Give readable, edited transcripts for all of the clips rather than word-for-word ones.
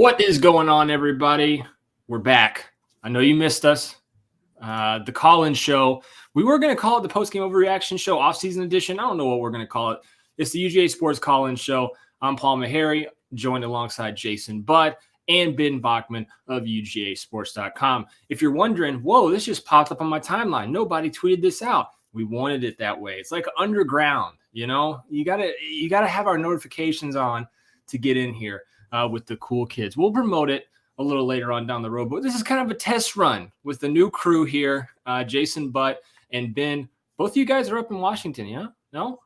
What is going on, everybody? We're back. I know you missed us. The call-in show. We were going to call it the post-game overreaction show, off-season edition. I don't know what we're going to call it. It's the UGASports call-in show. I'm Paul Maharry, joined alongside Jason Budd and Ben Bachmann of UGASports.com. If you're wondering, whoa, this just popped up on my timeline. Nobody tweeted this out. We wanted it that way. It's like underground, you know? You gotta have our notifications on to get in here with the cool kids. We'll promote it a little later on down the road, but this is kind of a test run with the new crew here, Jason Budd and Ben. Both of you guys are up in Washington, yeah? No?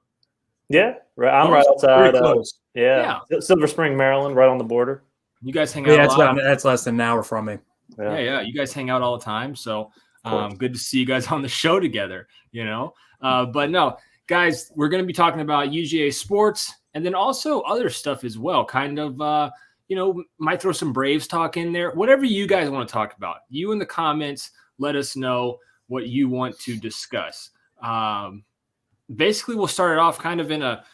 Yeah, I'm right outside. Close. Yeah, Silver Spring, Maryland, right on the border. You guys hang out a lot. That's less than an hour from me. Yeah. You guys hang out all the time, so good to see you guys on the show together, you know? But no, guys, we're going to be talking about UGA sports and then also other stuff as well, kind of, might throw some Braves talk in there. Whatever you guys want to talk about, you in the comments, let us know what you want to discuss. Basically, we'll start it off kind of in a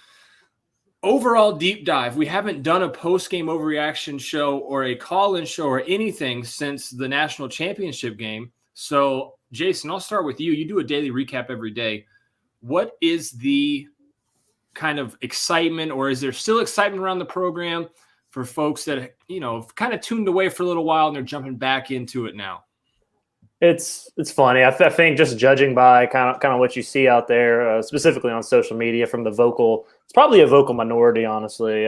overall deep dive. We haven't done a post-game overreaction show or a call-in show or anything since the national championship game. So, Jason, I'll start with you. You do a daily recap every day. What is the kind of excitement, or is there still excitement around the program for folks that, kind of tuned away for a little while and they're jumping back into it now? It's funny. I think just judging by kind of what you see out there, specifically on social media from the vocal, it's probably a vocal minority, honestly,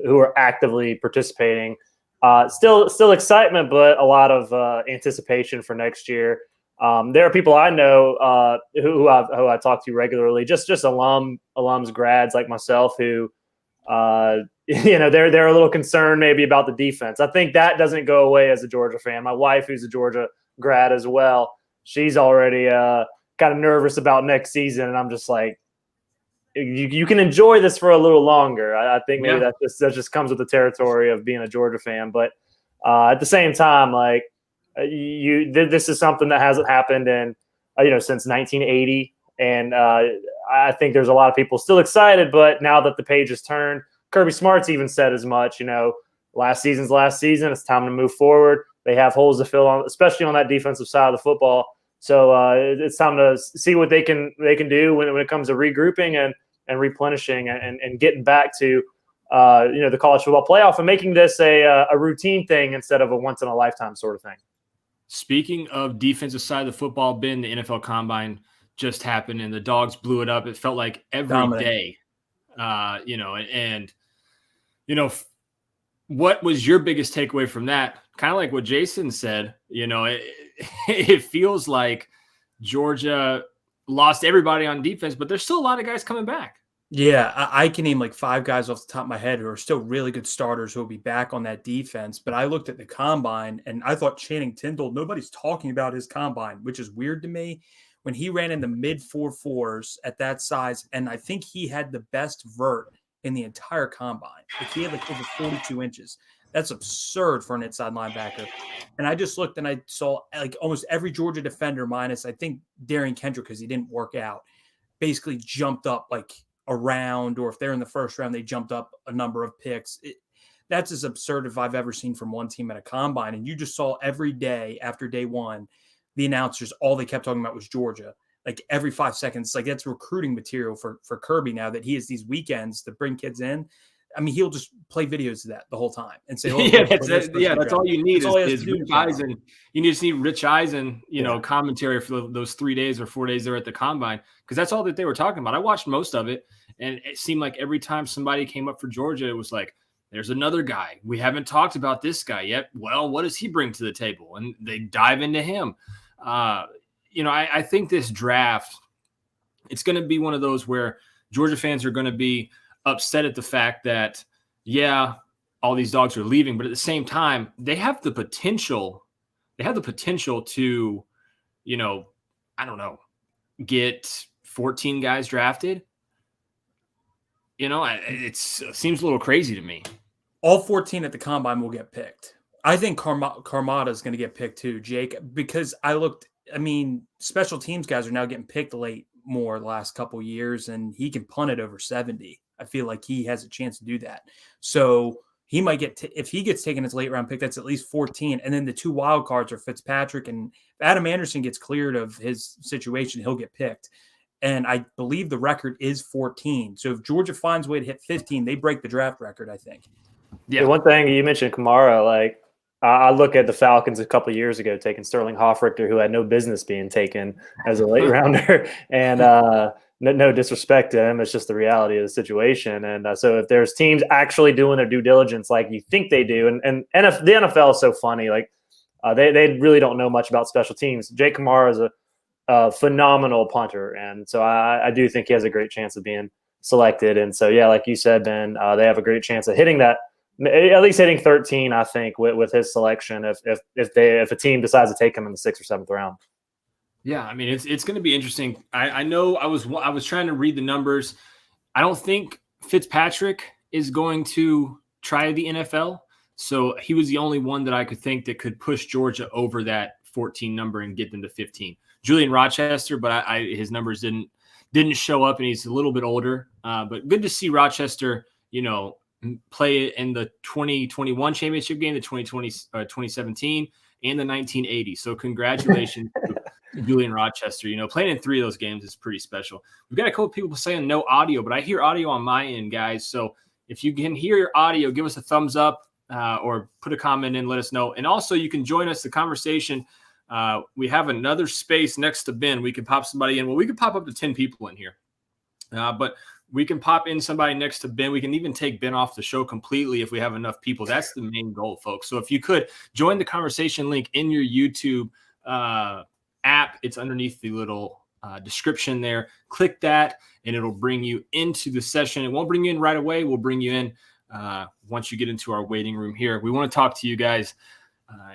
who are actively participating. Still excitement, but a lot of anticipation for next year. There are people I know who I talk to regularly, just alums, grads like myself, who they're a little concerned maybe about the defense. I think that doesn't go away as a Georgia fan. My wife, who's a Georgia grad as well, she's already kind of nervous about next season, and I'm just like, you can enjoy this for a little longer. I think maybe that just comes with the territory of being a Georgia fan, but at the same time, like this is something that hasn't happened in since 1980, and I think there's a lot of people still excited, but now that the page is turned, Kirby Smart's even said as much. Last season's last season. It's time to move forward. They have holes to fill on, especially on that defensive side of the football. So it's time to see what they can do when it comes to regrouping and replenishing and getting back to the college football playoff and making this a routine thing instead of a once in a lifetime sort of thing. Speaking of defensive side of the football, Ben, the NFL Combine just happened and the Dogs blew it up. It felt like every day, what was your biggest takeaway from that? Kind of like what Jason said, it feels like Georgia lost everybody on defense, but there's still a lot of guys coming back. Yeah, I can name like 5 guys off the top of my head who are still really good starters who will be back on that defense. But I looked at the combine and I thought Channing Tindall, nobody's talking about his combine, which is weird to me. When he ran in the mid 4.4s at that size, and I think he had the best vert in the entire combine. Like he had like over 42 inches. That's absurd for an inside linebacker. And I just looked and I saw like almost every Georgia defender minus, I think, Darian Kendrick, because he didn't work out, basically jumped up like a round, or if they're in the first round, they jumped up a number of picks. That's as absurd as I've ever seen from one team at a combine. And you just saw every day after day one, the announcers, all they kept talking about was Georgia. Like every 5 seconds, like that's recruiting material for Kirby now that he has these weekends to bring kids in. I mean, he'll just play videos of that the whole time and say, that's all you need is Rich Eisen. You just need Rich Eisen, commentary for those 3 days or 4 days there at the combine, because that's all that they were talking about. I watched most of it, and it seemed like every time somebody came up for Georgia, it was like, there's another guy. We haven't talked about this guy yet. Well, what does he bring to the table? And they dive into him. I think this draft, it's going to be one of those where Georgia fans are going to be upset at the fact that, all these Dogs are leaving, but at the same time, they have the potential to, get 14 guys drafted. It seems a little crazy to me. All 14 at the combine will get picked. I think Carmada is going to get picked too, Jake, because special teams guys are now getting picked late more the last couple years, and he can punt it over 70. I feel like he has a chance to do that. So he might get if he gets taken as late round pick, that's at least 14. And then the 2 wild cards are Fitzpatrick, and if Adam Anderson gets cleared of his situation, he'll get picked. And I believe the record is 14. So if Georgia finds a way to hit 15, they break the draft record, I think. Yeah. One thing you mentioned, Kamara, like I look at the Falcons a couple of years ago taking Sterling Hoffrichter, who had no business being taken as a late rounder, and no disrespect to him, it's just the reality of the situation. And so if there's teams actually doing their due diligence like you think they do, and the NFL is so funny, like they really don't know much about special teams. Jake Kamara is a phenomenal punter, and so I do think he has a great chance of being selected. And so, yeah, like you said, Ben, they have a great chance of hitting that, at least hitting 13, I think, with his selection if a team decides to take him in the 6th or 7th round. Yeah, I mean, it's going to be interesting. I know I was trying to read the numbers. I don't think Fitzpatrick is going to try the NFL, so he was the only one that I could think that could push Georgia over that 14 number and get them to 15. Julian Rochester, but his numbers didn't show up, and he's a little bit older. But good to see Rochester, play in the 2021 championship game, the 2017, and the 1980. So congratulations to Julian Rochester. Playing in 3 of those games is pretty special. We've got a couple of people saying no audio, but I hear audio on my end, guys. So if you can hear your audio, give us a thumbs up or put a comment in, let us know. And also you can join us the conversation. We have another space next to Ben. We can pop somebody in. Well, we could pop up to 10 people in here. But we can pop in somebody next to Ben. We can even take Ben off the show completely if we have enough people. That's the main goal, folks. So if you could join the conversation link in your YouTube app, it's underneath the little description there. Click that, and it'll bring you into the session. It won't bring you in right away. We'll bring you in once you get into our waiting room here. We want to talk to you guys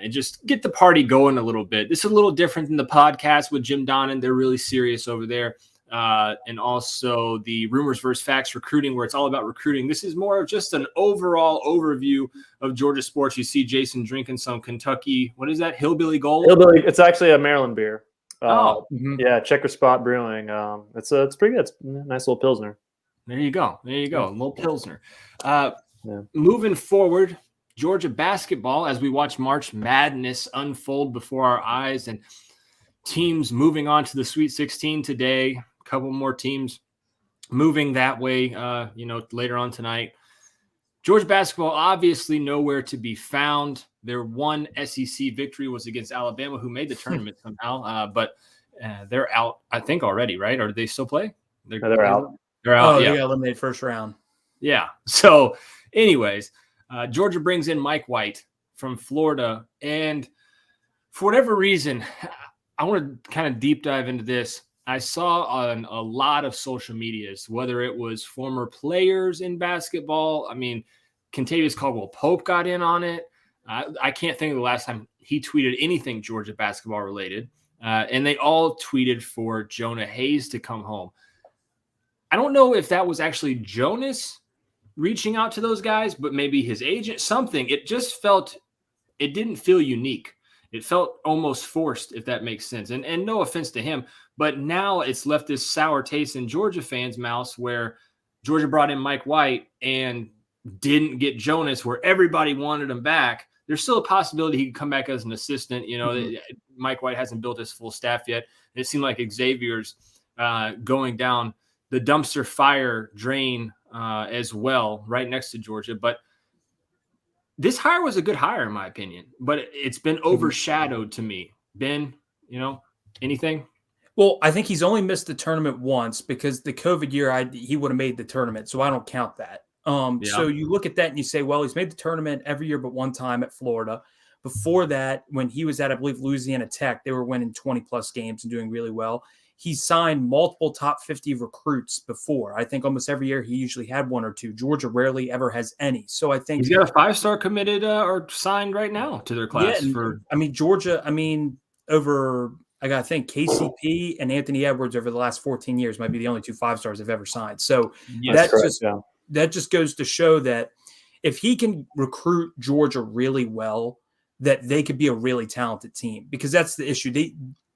and just get the party going a little bit. This is a little different than the podcast with Jim Donnan. They're really serious over there. And also the Rumors versus Facts recruiting, where it's all about recruiting. This is more of just an overall overview of Georgia sports. You see Jason drinking some Kentucky, what is that, Hillbilly Gold? Hillbilly, it's actually a Maryland beer. Yeah, Checker Spot Brewing. It's pretty good. It's a nice little Pilsner. There you go. A little Pilsner. Moving forward, Georgia basketball, as we watch March Madness unfold before our eyes, and teams moving on to the Sweet 16 today. Couple more teams moving that way, later on tonight. Georgia basketball obviously nowhere to be found. Their one SEC victory was against Alabama, who made the tournament somehow, but they're out, I think, already, right? Or do they still play? They're out. They're out. They got eliminated first round. Yeah. So, anyways, Georgia brings in Mike White from Florida, and for whatever reason, I want to kind of deep dive into this. I saw on a lot of social medias, whether it was former players in basketball. I mean, Kentavious Caldwell-Pope got in on it. I can't think of the last time he tweeted anything Georgia basketball related. And they all tweeted for Jonah Hayes to come home. I don't know if that was actually Jonas reaching out to those guys, but maybe his agent, something. It didn't feel unique. It felt almost forced, if that makes sense. And no offense to him, but now it's left this sour taste in Georgia fans' mouths where Georgia brought in Mike White and didn't get Jonas, where everybody wanted him back. There's still a possibility he could come back as an assistant. Mike White hasn't built his full staff yet. It seemed like Xavier's going down the dumpster fire drain as well, right next to Georgia. But this hire was a good hire, in my opinion, but it's been overshadowed to me. Ben, anything? Well, I think he's only missed the tournament once because the COVID year, he would have made the tournament, so I don't count that. So you look at that and you say, well, he's made the tournament every year but one time at Florida. Before that, when he was at, I believe, Louisiana Tech, they were winning 20-plus games and doing really well. He signed multiple top 50 recruits before. I think almost every year he usually had one or two. Georgia rarely ever has any. So I think he's got a 5-star committed or signed right now to their class. Georgia, over, I got to think, KCP and Anthony Edwards over the last 14 years might be the only 2 5-stars they've ever signed. So that just goes to show that if he can recruit Georgia really well, that they could be a really talented team, because that's the issue.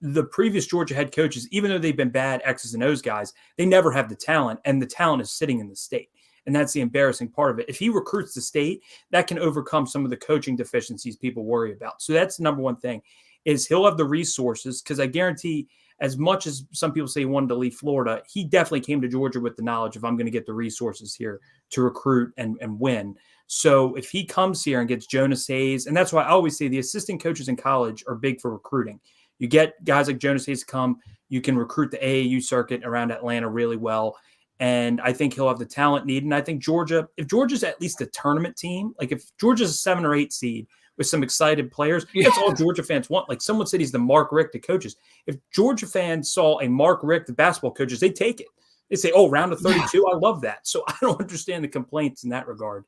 The previous Georgia head coaches, even though they've been bad X's and O's guys, they never have the talent, and the talent is sitting in the state. And that's the embarrassing part of it. If he recruits the state, that can overcome some of the coaching deficiencies people worry about. So that's the number one thing, is he'll have the resources, because I guarantee, as much as some people say he wanted to leave Florida, he definitely came to Georgia with the knowledge of, I'm going to get the resources here to recruit and win. So if he comes here and gets Jonas Hayes, and that's why I always say the assistant coaches in college are big for recruiting. You get guys like Jonas Hayes to come, you can recruit the AAU circuit around Atlanta really well. And I think he'll have the talent needed. And I think Georgia, if Georgia's at least a tournament team, like if Georgia's a 7 or 8 seed with some excited players, that's all Georgia fans want. Like someone said he's the Mark Richt to coaches. If Georgia fans saw a Mark Richt, the basketball coaches, they take it. They say, oh, round of 32, I love that. So I don't understand the complaints in that regard.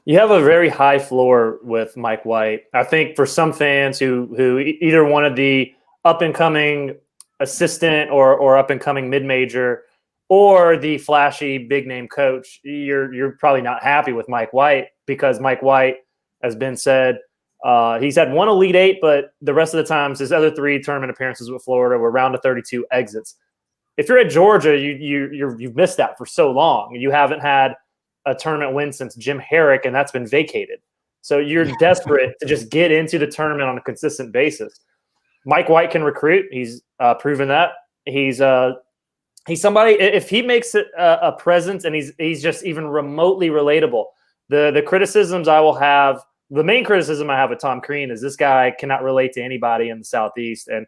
You have a very high floor with Mike White. I think for some fans who either wanted the up-and-coming assistant or up-and-coming mid-major or the flashy big-name coach, you're probably not happy with Mike White, because Mike White, has been said, he's had one Elite Eight, but the rest of the times his other 3 tournament appearances with Florida were round of 32 exits. If you're at Georgia, you've missed that for so long. You haven't had a tournament win since Jim Herrick, and that's been vacated. So you're desperate to just get into the tournament on a consistent basis. Mike White can recruit. He's proven that. He's somebody, if he makes it a presence and he's just even remotely relatable. The criticisms I will have, the main criticism I have with Tom Crean is this guy cannot relate to anybody in the Southeast. And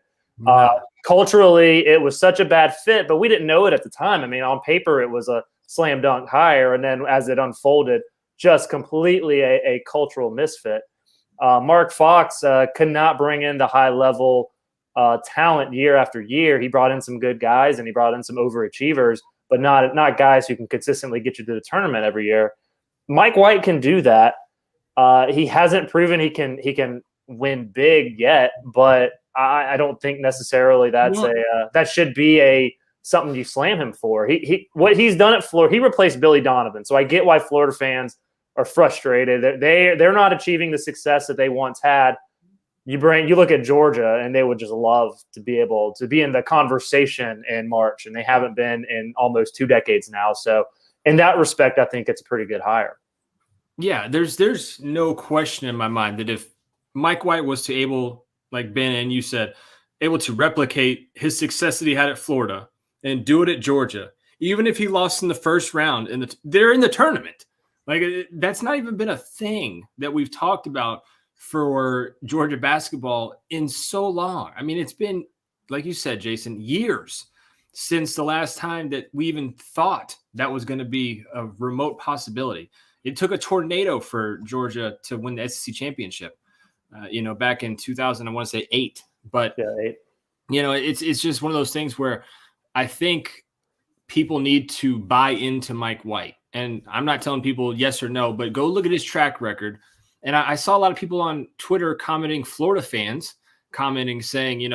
culturally, it was such a bad fit, but we didn't know it at the time. I mean, on paper, it was a slam dunk hire. And then as it unfolded, just completely a cultural misfit. Mark Fox could not bring in the high level talent year after year. He brought in some good guys and he brought in some overachievers, but not guys who can consistently get you to the tournament every year. Mike White can do that. He hasn't proven he can win big yet, but I don't think necessarily that should be something you slam him for. What he's done at Florida, he replaced Billy Donovan. So I get why Florida fans are frustrated. They're not achieving the success that they once had. You look at Georgia, and they would just love to be able to be in the conversation in March, and they haven't been in almost 2 decades now. So in that respect, I think it's a pretty good hire. Yeah, there's no question in my mind that if Mike White was to able, like Ben and you said, able to replicate his success that he had at Florida and do it at Georgia, even if he lost in the first round, and they're in the tournament. Like, that's not even been a thing that we've talked about for Georgia basketball in so long. I mean, it's been, like you said, Jason, years since the last time that we even thought that was going to be a remote possibility. It took a tornado for Georgia to win the SEC championship, back in 2000, I want to say 8. But, 8. It's just one of those things where I think people need to buy into Mike White. And I'm not telling people yes or no, but go look at his track record. And I saw a lot of people on Twitter commenting, Florida fans commenting, saying,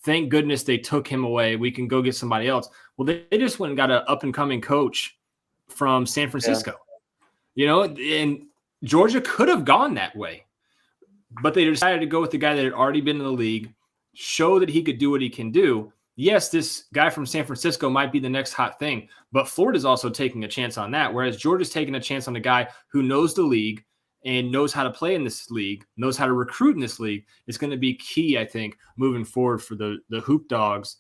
thank goodness they took him away. We can go get somebody else. Well, they just went and got an up-and-coming coach from San Francisco. Yeah. And Georgia could have gone that way. But they decided to go with the guy that had already been in the league, show that he could do what he can do. Yes, this guy from San Francisco might be the next hot thing, but Florida's also taking a chance on that, whereas Georgia's taking a chance on the guy who knows the league and knows how to play in this league, knows how to recruit in this league. It's going to be key, I think, moving forward for the Hoop Dogs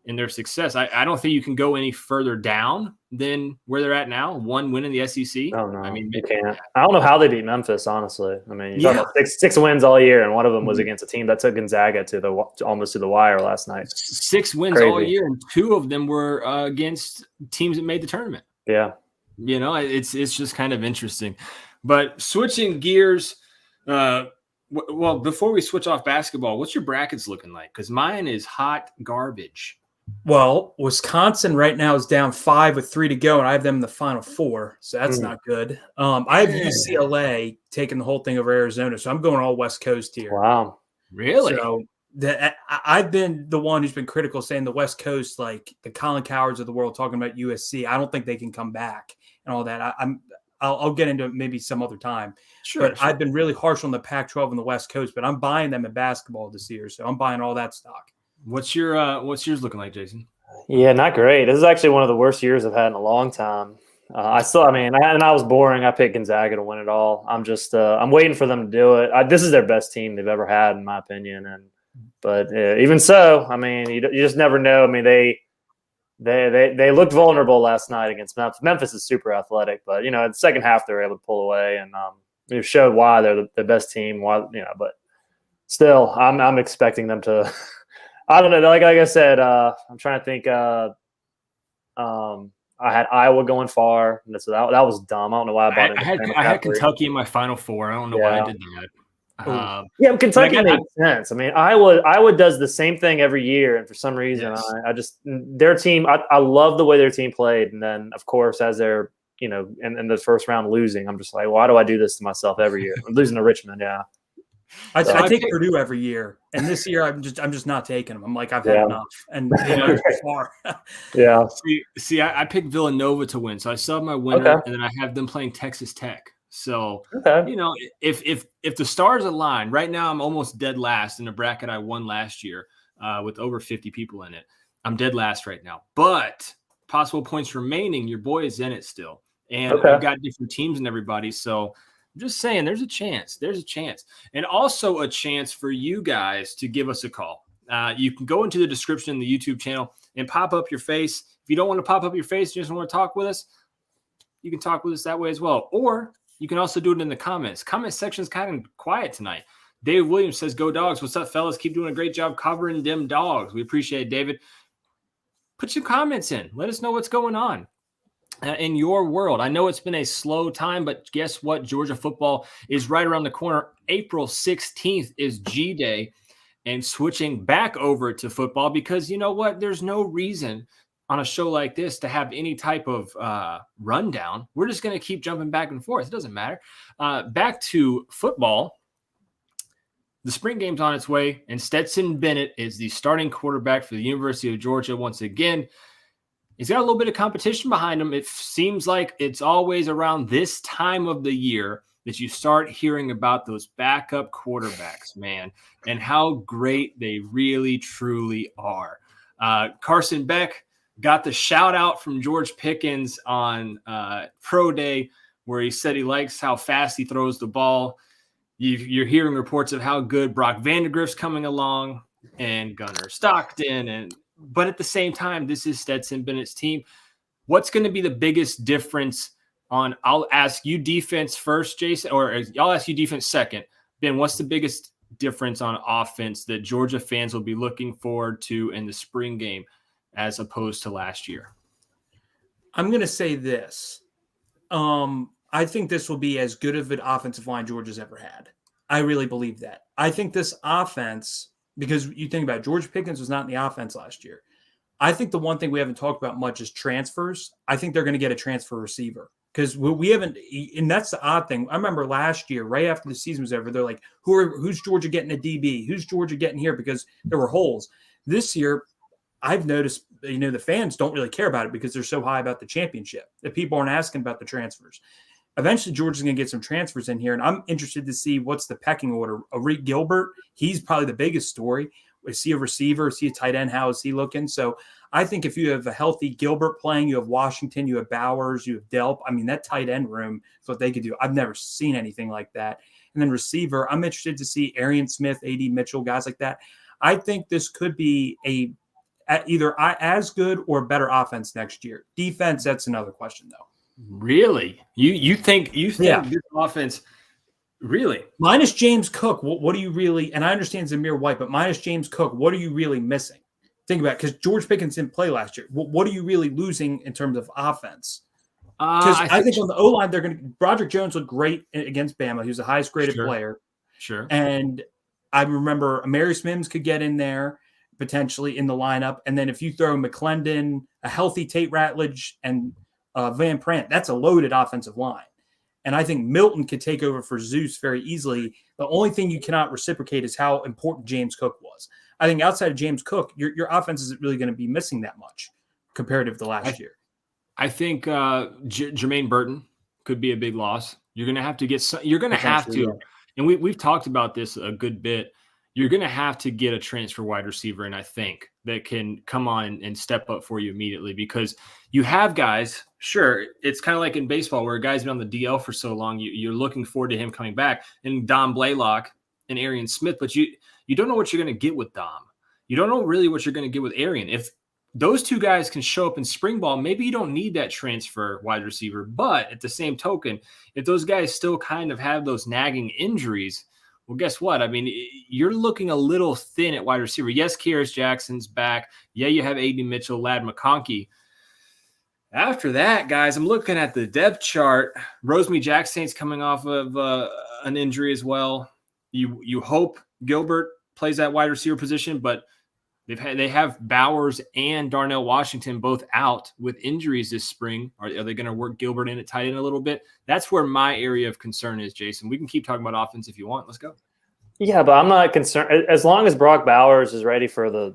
in their success. I don't think you can go any further down than where they're at now. 1 win in the SEC. Oh, no, I mean, you can't. I don't know how they beat Memphis, honestly. I mean, you're talking about six wins all year, and one of them was against a team that took Gonzaga almost to the wire last night. 6 wins all year, and 2 of them were against teams that made the tournament. Yeah. It's just kind of interesting. But switching gears, well, before we switch off basketball, what's your brackets looking like? Because mine is hot garbage. Well, Wisconsin right now is down 5 with 3 to go, and I have them in the Final 4, so that's not good. I have UCLA taking the whole thing over Arizona, so I'm going all West Coast here. Wow. Really? So I've been the one who's been critical, saying the West Coast, like the Colin Cowards of the world, talking about USC. I don't think they can come back and all that. I'll get into it maybe some other time. Sure. I've been really harsh on the Pac-12 and the West Coast, but I'm buying them in basketball this year, so I'm buying all that stock. What's yours looking like, Jason? Yeah, not great. This is actually one of the worst years I've had in a long time. I was boring. I picked Gonzaga to win it all. I'm just, I'm waiting for them to do it. This is their best team they've ever had, in my opinion. But even so, I mean, you just never know. I mean, they looked vulnerable last night against Memphis. Memphis is super athletic, but in the second half they were able to pull away, and it showed why they're the best team. Why, but still, I'm expecting them to. I don't know. Like I said, I'm trying to think. I had Iowa going far, and so that was dumb. I don't know why I bought it. I had Kentucky in my Final Four. I don't know why I did that. Yeah, Kentucky makes sense. I mean, Iowa does the same thing every year, and for some reason, I just their team. I love the way their team played, and then of course, as they're in the first round losing, I'm just like, why do I do this to myself every year? I'm losing to Richmond, yeah. I take Purdue every year, and this year I'm just not taking them. I'm like, I've had enough, and they're far. Yeah. See, I picked Villanova to win, so I still have my winner, and then I have them playing Texas Tech. So if the stars align, right now I'm almost dead last in a bracket I won last year with over 50 people in it. I'm dead last right now, but possible points remaining. Your boy is in it still, and I've got different teams and everybody. So I'm just saying, there's a chance. There's a chance. And also a chance for you guys to give us a call. You can go into the description in the YouTube channel and pop up your face. If you don't want to pop up your face, you just want to talk with us, you can talk with us that way as well. Or you can also do it in the comments. Comment section is kind of quiet tonight. Dave Williams says, "Go Dogs." What's up, fellas? Keep doing a great job covering them dogs. We appreciate it, David. Put some comments in. Let us know what's going on in your world. I know it's been a slow time, but guess what? Georgia football is right around the corner. April 16th is G-Day, and switching back over to football because you know what? There's no reason on a show like this to have any type of rundown. We're just going to keep jumping back and forth. It doesn't matter. Back to football. The spring game's on its way, and Stetson Bennett is the starting quarterback for the University of Georgia once again. He's got a little bit of competition behind him. It seems like it's always around this time of the year that you start hearing about those backup quarterbacks, man, and how great they really, truly are. Carson Beck got the shout out from George Pickens on Pro Day where he said he likes how fast he throws the ball. You're hearing reports of how good Brock Vandegrift's coming along and Gunnar Stockton. But at the same time, this is Stetson Bennett's team. What's going to be the biggest difference on – I'll ask you defense first, Jason, or I'll ask you defense second. Ben, what's the biggest difference on offense that Georgia fans will be looking forward to in the spring game as opposed to last year? I'm going to say this. I think this will be as good of an offensive line Georgia's ever had. I really believe that. I think this offense, because you think about it, George Pickens was not in the offense last year. I think the one thing we haven't talked about much is transfers. I think they're going to get a transfer receiver because we haven't, and that's the odd thing. I remember last year, right after the season was over, they're like, who's Georgia getting a DB? Who's Georgia getting here? Because there were holes. This year, I've noticed, the fans don't really care about it because they're so high about the championship that people aren't asking about the transfers. Eventually, Georgia's going to get some transfers in here, and I'm interested to see what's the pecking order. Arik Gilbert, he's probably the biggest story. Is he a receiver? Is he a tight end? How is he looking? So I think if you have a healthy Gilbert playing, you have Washington, you have Bowers, you have Delp. I mean, that tight end room is what they could do. I've never seen anything like that. And then receiver, I'm interested to see Arian Smith, A.D. Mitchell, guys like that. I think this could be either as good or better offense next year. Defense, that's another question, though. Really? You think this offense really? Minus James Cook, what do you really, and I understand Zamir White, but minus James Cook, what are you really missing? Think about it, because George Pickens didn't play last year. What are you really losing in terms of offense? Because I think on the O-line, they're going to – Broderick Jones looked great against Bama. He was the highest graded player. Sure. And I remember Amarius Mims could get in there potentially in the lineup. And then if you throw McClendon, a healthy Tate Ratledge, and Van Prant, that's a loaded offensive line. And I think Milton could take over for Zeus very easily. The only thing you cannot reciprocate is how important James Cook was. I think outside of James Cook, your offense isn't really going to be missing that much comparative to last year. I think Jermaine Burton could be a big loss. You're going to have to get – you're going to have to – and we've talked about this a good bit. You're going to have to get a transfer wide receiver, and I think that can come on and step up for you immediately, because you have guys, sure, it's kind of like in baseball where a guy's been on the DL for so long, you're looking forward to him coming back, and Dom Blaylock and Arian Smith, but you don't know what you're going to get with Dom. You don't know really what you're going to get with Arian. If those two guys can show up in spring ball, maybe you don't need that transfer wide receiver. But at the same token, if those guys still kind of have those nagging injuries, well, guess what? I mean, you're looking a little thin at wide receiver. Yes, Kearis Jackson's back. Yeah, you have A.D. Mitchell, Ladd McConkey. After that, guys, I'm looking at the depth chart. Rosemary-Jackson's coming off of an injury as well. You hope Gilbert plays that wide receiver position, but they have Bowers and Darnell Washington both out with injuries this spring. Are they going to work Gilbert in at tight end a little bit? That's where my area of concern is, Jason. We can keep talking about offense if you want. Let's go. Yeah, but I'm not concerned. As long as Brock Bowers is ready for the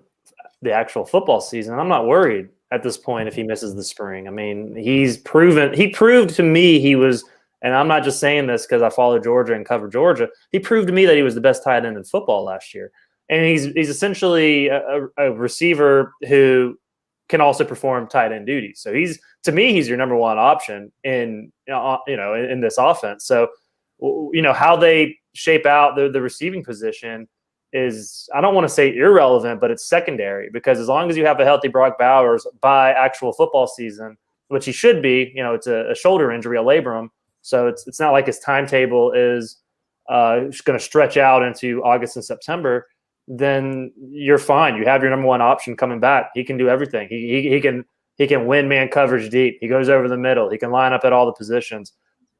actual football season, I'm not worried at this point if he misses the spring. I mean, he proved to me he was, and I'm not just saying this because I follow Georgia and cover Georgia, he proved to me that he was the best tight end in football last year. And he's essentially a receiver who can also perform tight end duties. So he's your number one option in this offense. So how they shape out the receiving position is, I don't want to say irrelevant, but it's secondary, because as long as you have a healthy Brock Bowers by actual football season, which he should be, it's a shoulder injury, a labrum. So it's not like his timetable is going to stretch out into August and September. Then you're fine. You have your number one option coming back. He can do everything. He can win man coverage deep. He goes over the middle. He can line up at all the positions.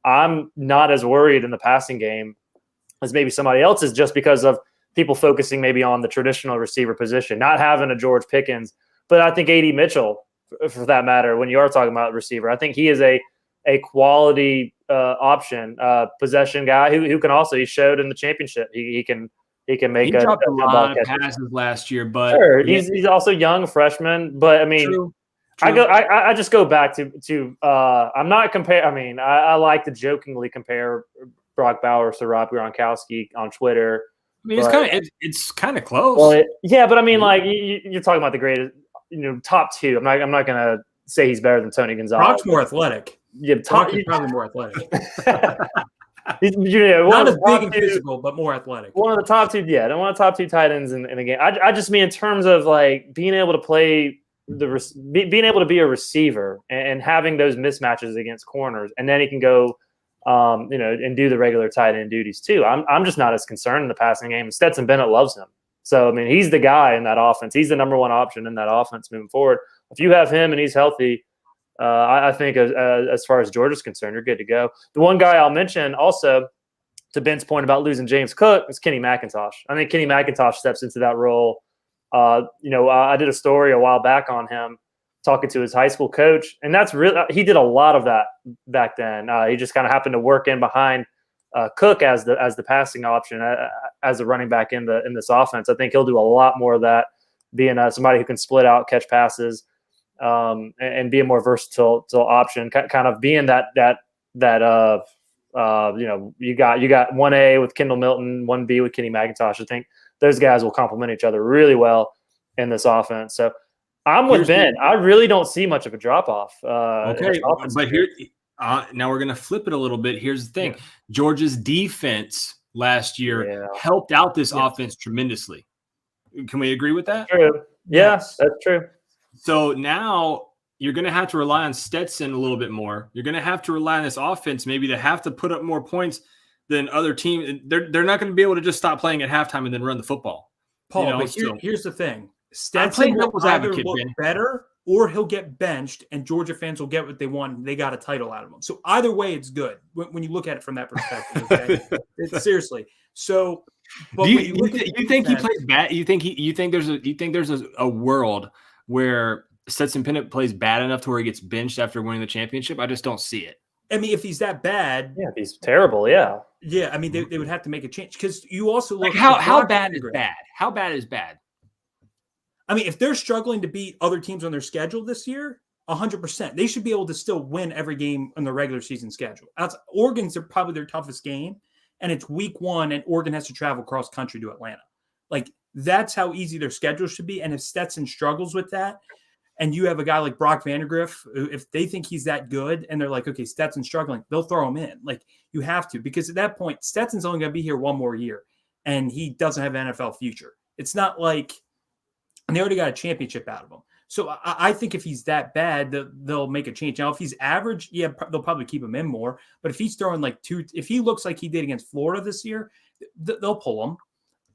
I'm not as worried in the passing game as maybe somebody else is, just because of people focusing maybe on the traditional receiver position, not having a George Pickens. But I think A.D. Mitchell, for that matter, when you are talking about receiver, I think he is a quality option, possession guy who can also, he showed in the championship, he can make he dropped a lot of passes last year, but sure, he's also young freshman. But I mean, true. I just go back to I'm not compare. I mean, I like to jokingly compare Brock Bowers to Rob Gronkowski on Twitter. I mean, it's kind of close. Well, yeah, but I mean, like you're talking about the greatest, top two. I'm not gonna say he's better than Tony Gonzalez. Brock's more athletic. Yeah, Brock is probably more athletic. Not as big and physical, but more athletic. One of the top two, one of the top two tight ends in the game. I just mean in terms of like being able to play being able to be a receiver and having those mismatches against corners, and then he can go, and do the regular tight end duties too. I'm just not as concerned in the passing game. Stetson Bennett loves him, so I mean he's the guy in that offense. He's the number one option in that offense moving forward. If you have him and he's healthy, I think as far as Georgia's concerned, you're good to go. The one guy I'll mention also, to Ben's point about losing James Cook, is Kenny McIntosh. I think Kenny McIntosh steps into that role. I did a story a while back on him talking to his high school coach, and that's really, he did a lot of that back then. He just kind of happened to work in behind Cook as the passing option, as a running back in this offense. I think he'll do a lot more of that, being somebody who can split out, catch passes. And be a more versatile option, kind of being that you got 1A with Kendall Milton, 1B with Kenny McIntosh. I think those guys will complement each other really well in this offense. So I'm with Ben. I really don't see much of a drop off. Okay, but here now we're going to flip it a little bit. Here's the thing: Georgia's defense last year helped out this offense tremendously. Can we agree with that? True. Yes, that's true. So now you're going to have to rely on Stetson a little bit more. You're going to have to rely on this offense maybe to have to put up more points than other teams. They're not going to be able to just stop playing at halftime and then run the football. Paul, but here's the thing. Stetson will either look better or he'll get benched, and Georgia fans will get what they want. They got a title out of him. So either way, it's good when you look at it from that perspective. Okay? Seriously. So, but do you think he plays bad? You think there's a world where Stetson Bennett plays bad enough to where he gets benched after winning the championship? I just don't see it. I mean, if he's that bad, if he's terrible, yeah. I mean, they would have to make a change, because you also look how bad is bad? How bad is bad? I mean, if they're struggling to beat other teams on their schedule this year, 100%, they should be able to still win every game on the regular season schedule. Oregon's probably their toughest game, and it's week 1, and Oregon has to travel cross country to Atlanta. Like, That's how easy their schedule should be. And if Stetson struggles with that, and you have a guy like Brock Vandagriff, if they think he's that good and they're like, okay, Stetson's struggling, they'll throw him in. Like, you have to, because at that point, Stetson's only going to be here one more year and he doesn't have an NFL future. It's not like, and they already got a championship out of him. So I think if he's that bad, they'll make a change. Now, if he's average, yeah, they'll probably keep him in more. But if he's throwing like if he looks like he did against Florida this year, they'll pull him.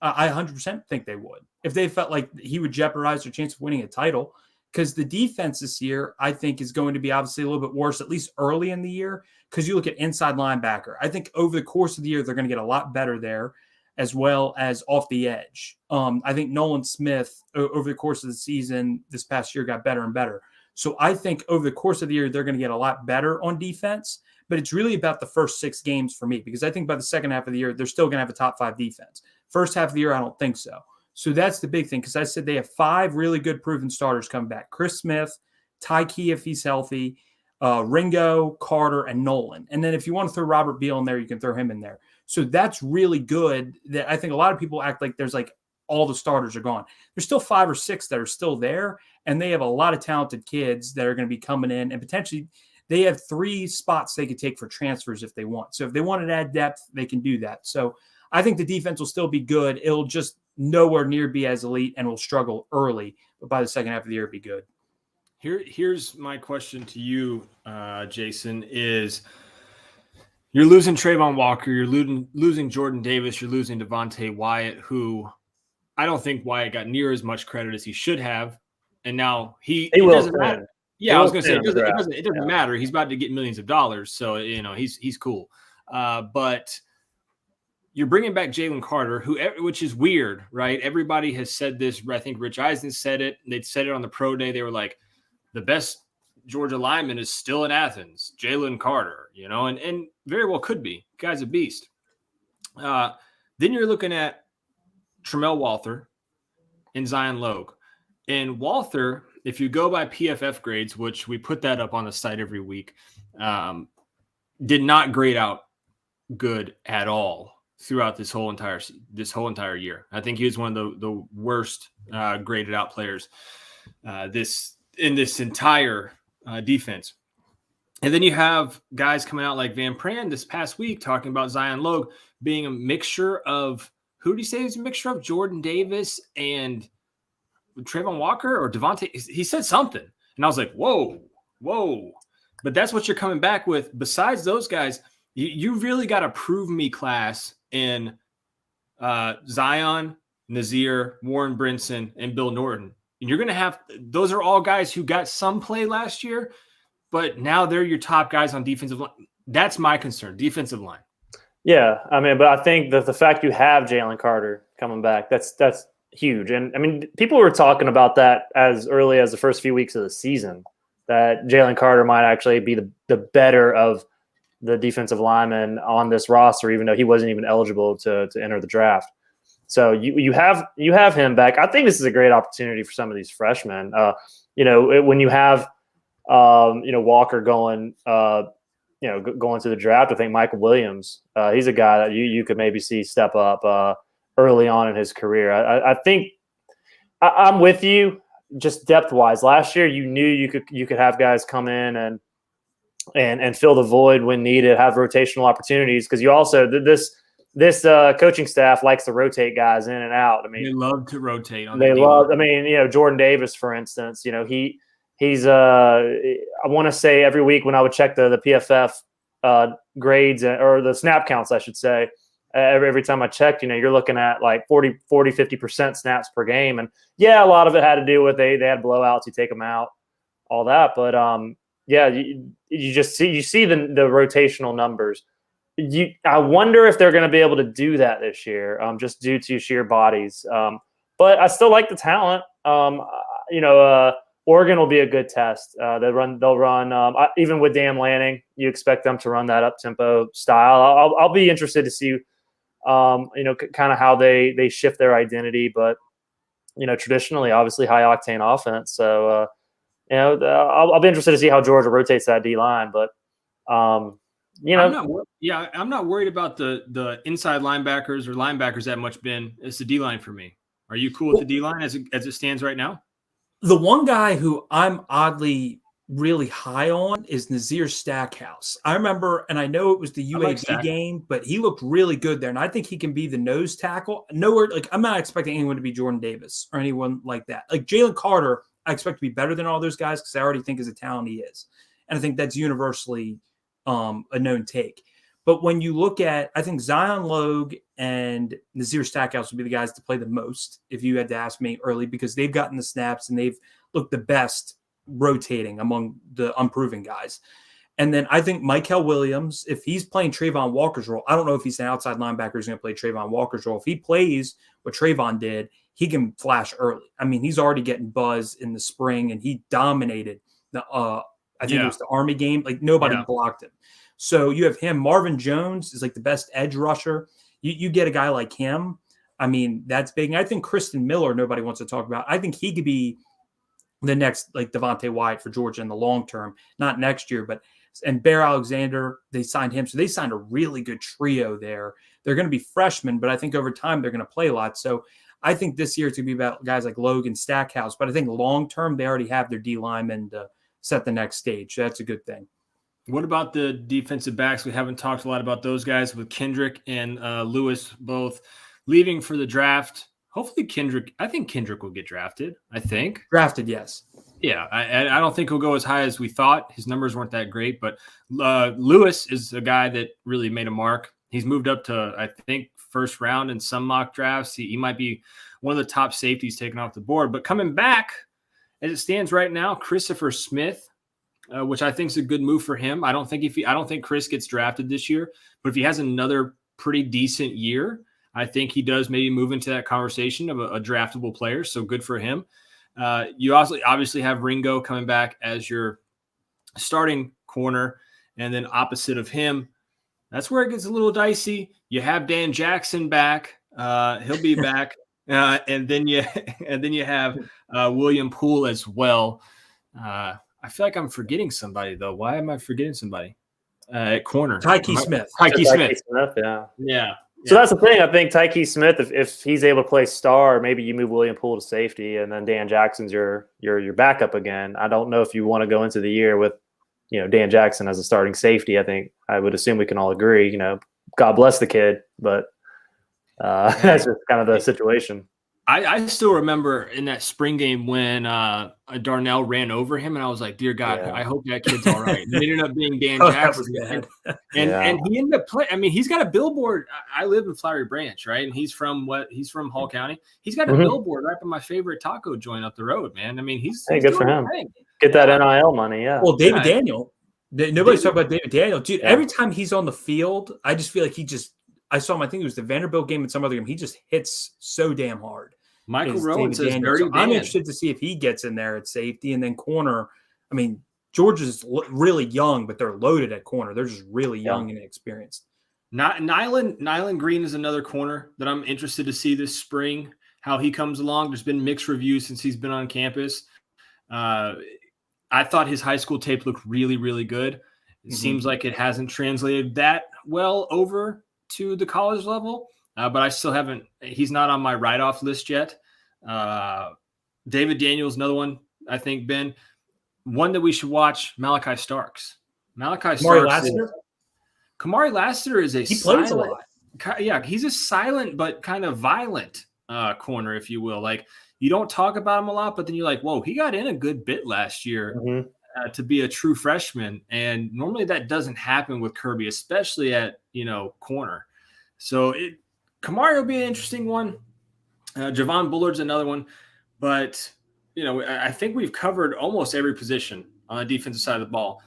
I 100% think they would. If they felt like he would jeopardize their chance of winning a title. Because the defense this year, I think, is going to be obviously a little bit worse, at least early in the year, because you look at inside linebacker. I think over the course of the year, they're going to get a lot better there, as well as off the edge. I think Nolan Smith, over the course of the season this past year, got better and better. So I think over the course of the year, they're going to get a lot better on defense. But it's really about the first 6 games for me, because I think by the second half of the year, they're still going to have a top 5 defense. First half of the year, I don't think so. So that's the big thing, because I said they have 5 really good proven starters coming back. Chris Smith, Ty Key if he's healthy, Ringo, Carter, and Nolan. And then if you want to throw Robert Beal in there, you can throw him in there. So that's really good. That I think a lot of people act like there's like all the starters are gone. There's still 5 or 6 that are still there, and they have a lot of talented kids that are going to be coming in, and potentially they have 3 spots they could take for transfers if they want. So if they want to add depth, they can do that. So I think the defense will still be good. It'll just nowhere near be as elite and will struggle early, but by the second half of the year, it'll be good. Here's my question to you, Jason, is you're losing Trayvon Walker, you're losing Jordan Davis, you're losing Devontae Wyatt, who I don't think Wyatt got near as much credit as he should have. And now he will doesn't matter. Yeah, I was going to say, it doesn't Yeah. matter. He's about to get millions of dollars. So, he's cool. But you're bringing back Jalen Carter, which is weird, right? Everybody has said this. I think Rich Eisen said it. They'd said it on the pro day. They were like, the best Georgia lineman is still in Athens, Jalen Carter, and very well could be. Guy's a beast. Then you're looking at Tramel Walther and Zion Logue. And Walther, if you go by PFF grades, which we put that up on the site every week, did not grade out good at all throughout this whole entire year. I think he was one of the worst graded out players in this entire defense. And then you have guys coming out like Van Pran this past week talking about Zion Logue being a mixture of, who did he say is a mixture of, Jordan Davis and Trayvon Walker or Devontae? He said something. And I was like, whoa. But that's what you're coming back with. Besides those guys, you really got to prove me class in Zion, Nazir, Warren Brinson, and Bill Norton. And you're going to have – those are all guys who got some play last year, but now they're your top guys on defensive line. That's my concern, defensive line. Yeah, I mean, but I think that the fact you have Jalen Carter coming back, that's huge. And, I mean, people were talking about that as early as the first few weeks of the season, that Jalen Carter might actually be the better of the defensive lineman on this roster, even though he wasn't even eligible to enter the draft. So you have him back. I think this is a great opportunity for some of these freshmen. When you have Walker going going to the draft, I think Michael Williams, he's a guy that you could maybe see step up early on in his career. I think I'm with you just depth wise. Last year, you knew you could have guys come in and fill the void when needed, have rotational opportunities, because you also this coaching staff likes to rotate guys in and out. I mean, they love to rotate. Jordan Davis, for instance, he's I want to say every week when I would check the PFF grades or the snap counts, I should say, every time I checked, you're looking at like 50% snaps per game. And yeah, a lot of it had to do with they had blowouts, you take them out, all that. But you see the rotational numbers. I wonder if they're going to be able to do that this year, just due to sheer bodies. But I still like the talent. Oregon will be a good test. They'll run even with Dan Lanning. You expect them to run that up tempo style. I'll be interested to see, kind of how they shift their identity. But traditionally, obviously, high octane offense. So I'll be interested to see how Georgia rotates that D line. But I'm not worried about the inside linebackers or linebackers that much, Ben. It's the D line for me, Are you cool with the D-line as it stands right now? The one guy who I'm oddly really high on is Nazir Stackhouse. I remember, and I know it was the UAB game, but he looked really good there. And I think he can be the nose tackle. Nowhere, like, I'm not expecting anyone to be Jordan Davis or anyone like that. Like Jalen Carter, I expect to be better than all those guys because I already think as a talent he is. And I think that's universally a known take. But when you look at, I think Zion Logue and Nazir Stackhouse would be the guys to play the most, if you had to ask me early, because they've gotten the snaps and they've looked the best rotating among the unproven guys. And then I think Michael Williams, if he's playing Trayvon Walker's role, I don't know if he's an outside linebacker who's going to play Trayvon Walker's role. If he plays what Trayvon did, he can flash early. I mean, he's already getting buzz in the spring, and he dominated the I think it was the Army game. Like, nobody blocked him. So you have him. Marvin Jones is like the best edge rusher. You get a guy like him. I mean, that's big. And I think Kristen Miller, nobody wants to talk about. I think he could be the next, like, Devontae Wyatt for Georgia in the long term, not next year, but and Bear Alexander, they signed him. So they signed a really good trio there. They're going to be freshmen, but I think over time they're going to play a lot. So I think this year it's going to be about guys like Logan Stackhouse, but I think long term they already have their D linemen to set the next stage. So that's a good thing. What about the defensive backs? We haven't talked a lot about those guys, with Kendrick and Lewis both leaving for the draft. Hopefully I think Kendrick will get drafted. Drafted, yes. Yeah, I don't think he'll go as high as we thought. His numbers weren't that great, but Lewis is a guy that really made a mark. He's moved up to, I think, first round in some mock drafts. He might be one of the top safeties taken off the board. But coming back, as it stands right now, Christopher Smith, which I think is a good move for him. I don't think Chris gets drafted this year, but if he has another pretty decent year, I think he does maybe move into that conversation of a draftable player. So good for him. You also obviously have Ringo coming back as your starting corner, and then opposite of him, that's where it gets a little dicey. You have Dan Jackson back; he'll be back, and then you have William Poole as well. I feel like I'm forgetting somebody though. Why am I forgetting somebody at corner? Tyke Smith. Yeah. So that's the thing. I think Tyke Smith, if he's able to play star, maybe you move William Poole to safety, and then Dan Jackson's your backup again. I don't know if you want to go into the year with, Dan Jackson as a starting safety. I would assume we can all agree. God bless the kid, but that's just kind of the situation. I still remember in that spring game when Darnell ran over him, and I was like, dear God, I hope that kid's all right. And it ended up being Dan Jackson. And he ended up playing. I mean, he's got a billboard. I live in Flowery Branch, right? And he's from Hall County. He's got a billboard right by my favorite taco joint up the road, man. I mean, he's good for him. Get that NIL money, yeah. Well, David Daniel. Nobody's talking about David Daniel. Dude, every time he's on the field, I just feel like I saw him, I think it was the Vanderbilt game and some other game. He just hits so damn hard. Michael Rowan says dirty. I'm interested to see if he gets in there at safety. And then corner, I mean, Georgia's really young, but they're loaded at corner. They're just really young and inexperienced. Nyland Green is another corner that I'm interested to see this spring, how he comes along. There's been mixed reviews since he's been on campus. I thought his high school tape looked really, really good. It seems like it hasn't translated that well over to the college level. But I still haven't – he's not on my write-off list yet. David Daniels, another one, I think, Ben. One that we should watch, Malachi Starks. Kamari Lassiter is a plays a lot. Yeah, he's a silent but kind of violent corner, if you will. Like, you don't talk about him a lot, but then you're like, whoa, he got in a good bit last year to be a true freshman. And normally that doesn't happen with Kirby, especially at, corner. So Kamari will be an interesting one. Javon Bullard's another one. But, I think we've covered almost every position on the defensive side of the ball.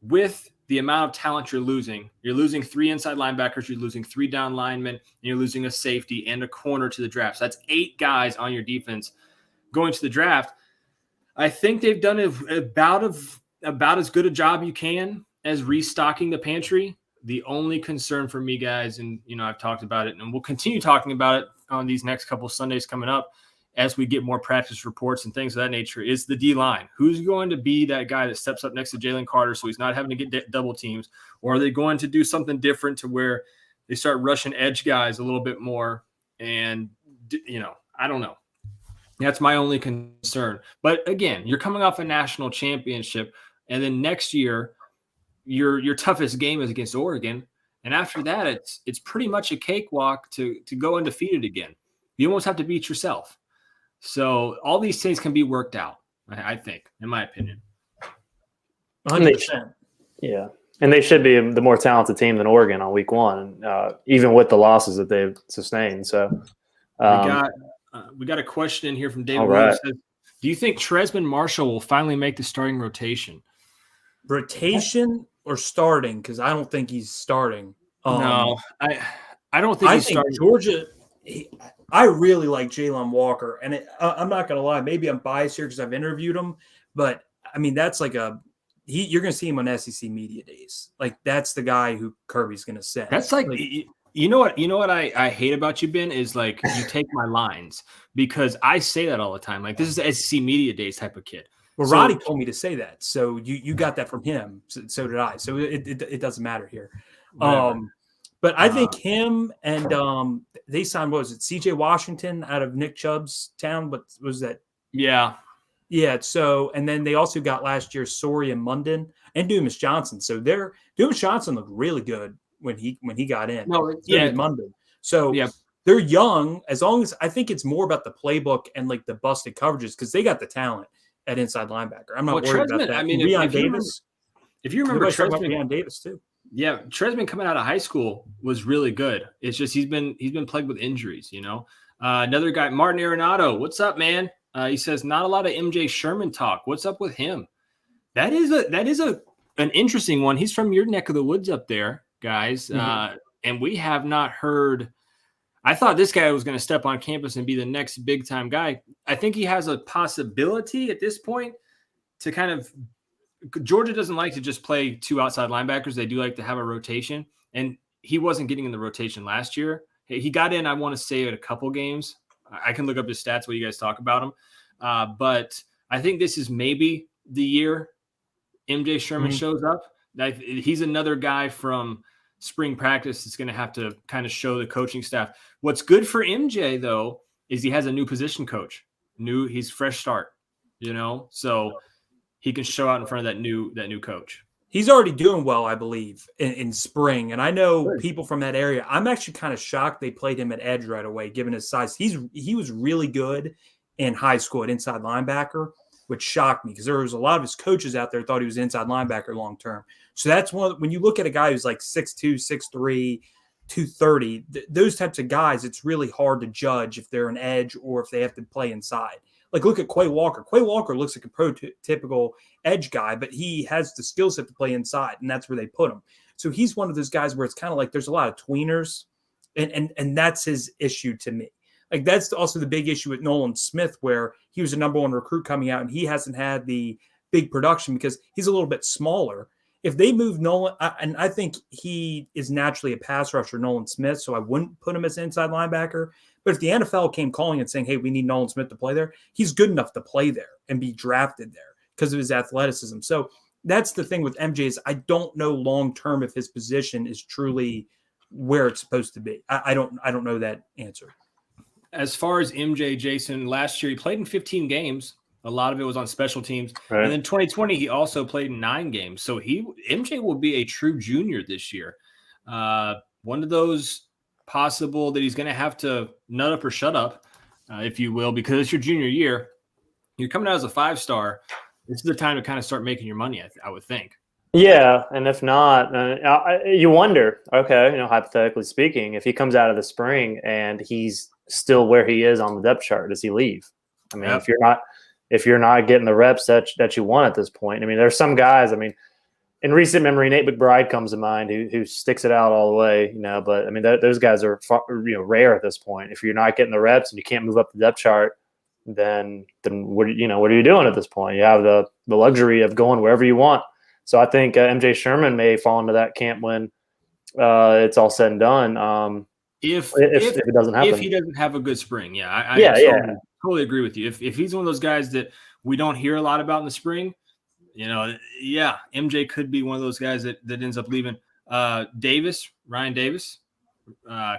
With the amount of talent you're losing 3 inside linebackers, you're losing 3 down linemen, and you're losing a safety and a corner to the draft. So that's 8 guys on your defense going to the draft. I think they've done about as good a job you can as restocking the pantry. The only concern for me, guys, and I've talked about it, and we'll continue talking about it on these next couple Sundays coming up as we get more practice reports and things of that nature, is the D-line. Who's going to be that guy that steps up next to Jalen Carter so he's not having to get double teams? Or are they going to do something different to where they start rushing edge guys a little bit more? And, I don't know. That's my only concern. But again, you're coming off a national championship, and then next year, your toughest game is against Oregon, and after that, it's pretty much a cakewalk to go undefeated again. You almost have to beat yourself. So all these things can be worked out, I think, in my opinion. 100%. Yeah. And they should be the more talented team than Oregon on week one, even with the losses that they've sustained. So we got a question in here from David all Williams. right. Says, do you think Tresman Marshall will finally make the starting rotation? Rotation or starting? Because I don't think he's starting. No, I don't think I he's think starting. Georgia. I really like Jalen Walker, and I'm not going to lie. Maybe I'm biased here because I've interviewed him, but I mean that's like you're going to see him on SEC media days. Like that's the guy who Kirby's going to send. That's like you know what I hate about you, Ben, is like you take my lines because I say that all the time. Like this is the SEC media days type of kid. Well, Roddy told me to say that, so you got that from him. So did I. So it doesn't matter here. But I think him and they signed, what was it, CJ Washington out of Nick Chubb's town? But was that? Yeah. Yeah. So, and then they also got last year Sori and Munden and Dumas Johnson. So Dumas Johnson looked really good when he got in. No, yeah. Munden. So yeah. They're young. As long as I think it's more about the playbook and like the busted coverages because they got the talent at inside linebacker. I'm not worried about that. I mean, if you remember Reion Davis too. Yeah, Tresman coming out of high school was really good. It's just he's been plagued with injuries, you know. Another guy, Martin Arenado, what's up, man? He says not a lot of MJ Sherman talk. What's up with him? That is an interesting one. He's from your neck of the woods up there, guys, and we have not heard. I thought this guy was going to step on campus and be the next big time guy. I think he has a possibility at this point to kind of. Georgia doesn't like to just play two outside linebackers. They do like to have a rotation, and he wasn't getting in the rotation last year. He got in, I want to say, at a couple games. I can look up his stats while you guys talk about him. But I think this is maybe the year MJ Sherman shows up. He's another guy from spring practice that's going to have to kind of show the coaching staff. What's good for MJ, though, is he has a new position coach. He's fresh start, you know? So he can show out in front of that new coach. He's already doing well, I believe, in spring. And I know people from that area. I'm actually kind of shocked they played him at edge right away, given his size. He was really good in high school at inside linebacker, which shocked me because there was a lot of his coaches out there thought he was inside linebacker long term. So that's when you look at a guy who's like 6'2", 6'3", 230, those types of guys, it's really hard to judge if they're an edge or if they have to play inside. Like, look at Quay Walker. Quay Walker looks like a prototypical edge guy, but he has the skill set to play inside, and that's where they put him. So he's one of those guys where it's kind of like there's a lot of tweeners, and that's his issue to me. Like, that's also the big issue with Nolan Smith, where he was a number one recruit coming out, and he hasn't had the big production because he's a little bit smaller. If they move Nolan, and I think he is naturally a pass rusher, Nolan Smith, so I wouldn't put him as an inside linebacker. But if the NFL came calling and saying, hey, we need Nolan Smith to play there, he's good enough to play there and be drafted there because of his athleticism. So that's the thing with MJ is I don't know long-term if his position is truly where it's supposed to be. I don't know that answer. As far as MJ, Jason, last year he played in 15 games. A lot of it was on special teams. Right. And then 2020, he also played in 9 games. So MJ will be a true junior this year. One of those possible that he's going to have to nut up or shut up, if you will, because it's your junior year. You're coming out as a 5-star. This is the time to kind of start making your money, I would think. Yeah, and if not, you wonder, okay, hypothetically speaking, if he comes out of the spring and he's still where he is on the depth chart, does he leave? I mean, if you're not getting the reps that you want at this point, I mean, there's some guys, in recent memory, Nate McBride comes to mind who sticks it out all the way, but I mean, those guys are rare at this point. If you're not getting the reps and you can't move up the depth chart, then what are you doing at this point? You have the luxury of going wherever you want. So I think MJ Sherman may fall into that camp when it's all said and done. If it doesn't happen, if he doesn't have a good spring, I totally agree with you. If he's one of those guys that we don't hear a lot about in the spring, MJ could be one of those guys that ends up leaving. Ryan Davis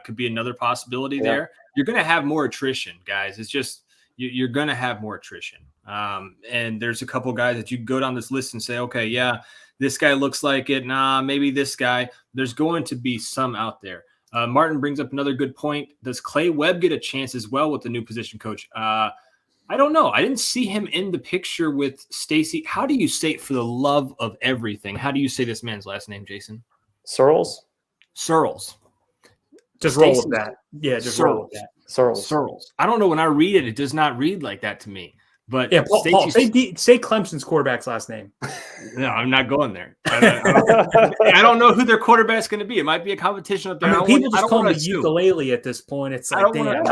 could be another possibility there. you're going to have more attrition, guys. It's just you're going to have more attrition. And there's a couple guys that you go down this list and say, okay, yeah, this guy looks like it. Nah, maybe this guy. There's going to be some out there. Martin brings up another good point. Does Clay Webb get a chance as well with the new position coach? I don't know. I didn't see him in the picture with Stacy. How do you say it, for the love of everything? How do you say this man's last name, Jason? Searles. Just roll with that. Yeah, just roll with that. Searles. I don't know. When I read it, it does not read like that to me. But yeah, Paul, say Clemson's quarterback's last name. No, I'm not going there. I don't know who their quarterback's going to be. It might be a competition up there. People just call him a ukulele at this point. It's like, that's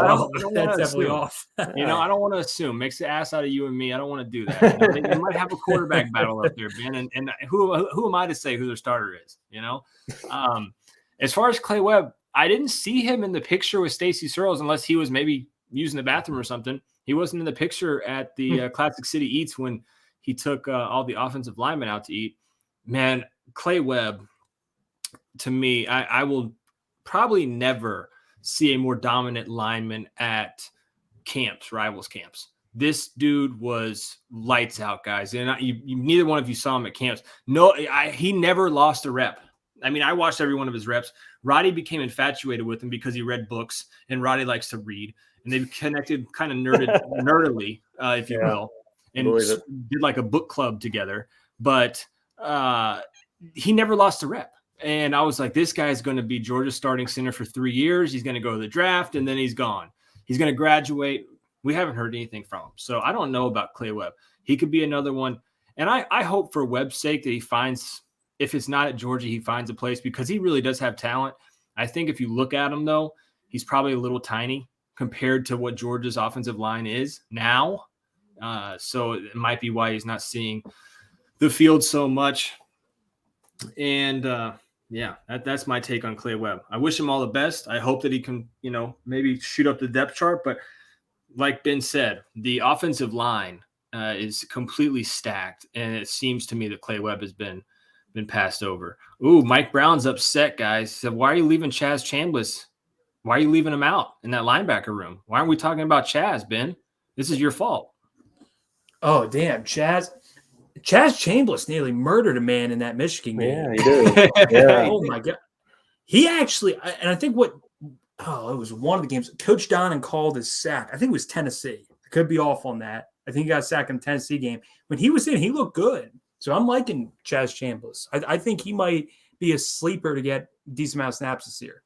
definitely off. I don't want to assume. Makes the ass out of you and me. I don't want to do that. They might have a quarterback battle up there, Ben. And who am I to say who their starter is? As far as Clay Webb, I didn't see him in the picture with Stacy Searles unless he was maybe using the bathroom or something. He wasn't in the picture at the Classic City Eats when he took all the offensive linemen out to eat. Man, Clay Webb, to me, I will probably never see a more dominant lineman at camps, rivals camps. This dude was lights out, guys. And neither one of you saw him at camps. No, he never lost a rep. I mean, I watched every one of his reps. Roddy became infatuated with him because he read books, and Roddy likes to read. And they connected kind of nerdily, if you will, and did like a book club together. But he never lost a rep. And I was like, this guy's going to be Georgia's starting center for 3 years. He's going to go to the draft, and then he's gone. He's going to graduate. We haven't heard anything from him. So I don't know about Clay Webb. He could be another one. And I hope for Webb's sake that he finds, if it's not at Georgia, he finds a place, because he really does have talent. I think if you look at him, though, he's probably a little tiny compared to what Georgia's offensive line is now. So it might be why he's not seeing the field so much. And that's my take on Clay Webb. I wish him all the best. I hope that he can, maybe shoot up the depth chart. But like Ben said, the offensive line is completely stacked. And it seems to me that Clay Webb has been passed over. Ooh, Mike Brown's upset, guys. He said, why are you leaving Chaz Chambliss? Why are you leaving him out in that linebacker room? Why aren't we talking about Chaz, Ben? This is your fault. Oh, damn. Chaz Chambliss nearly murdered a man in that Michigan game. Yeah, he did. Yeah. Oh, my God. He actually, and I think it was one of the games, Coach Donnan called his sack. I think it was Tennessee. I could be off on that. I think he got sacked in the Tennessee game. When he was in, he looked good. So I'm liking Chaz Chambliss. I think he might be a sleeper to get a decent amount of snaps this year.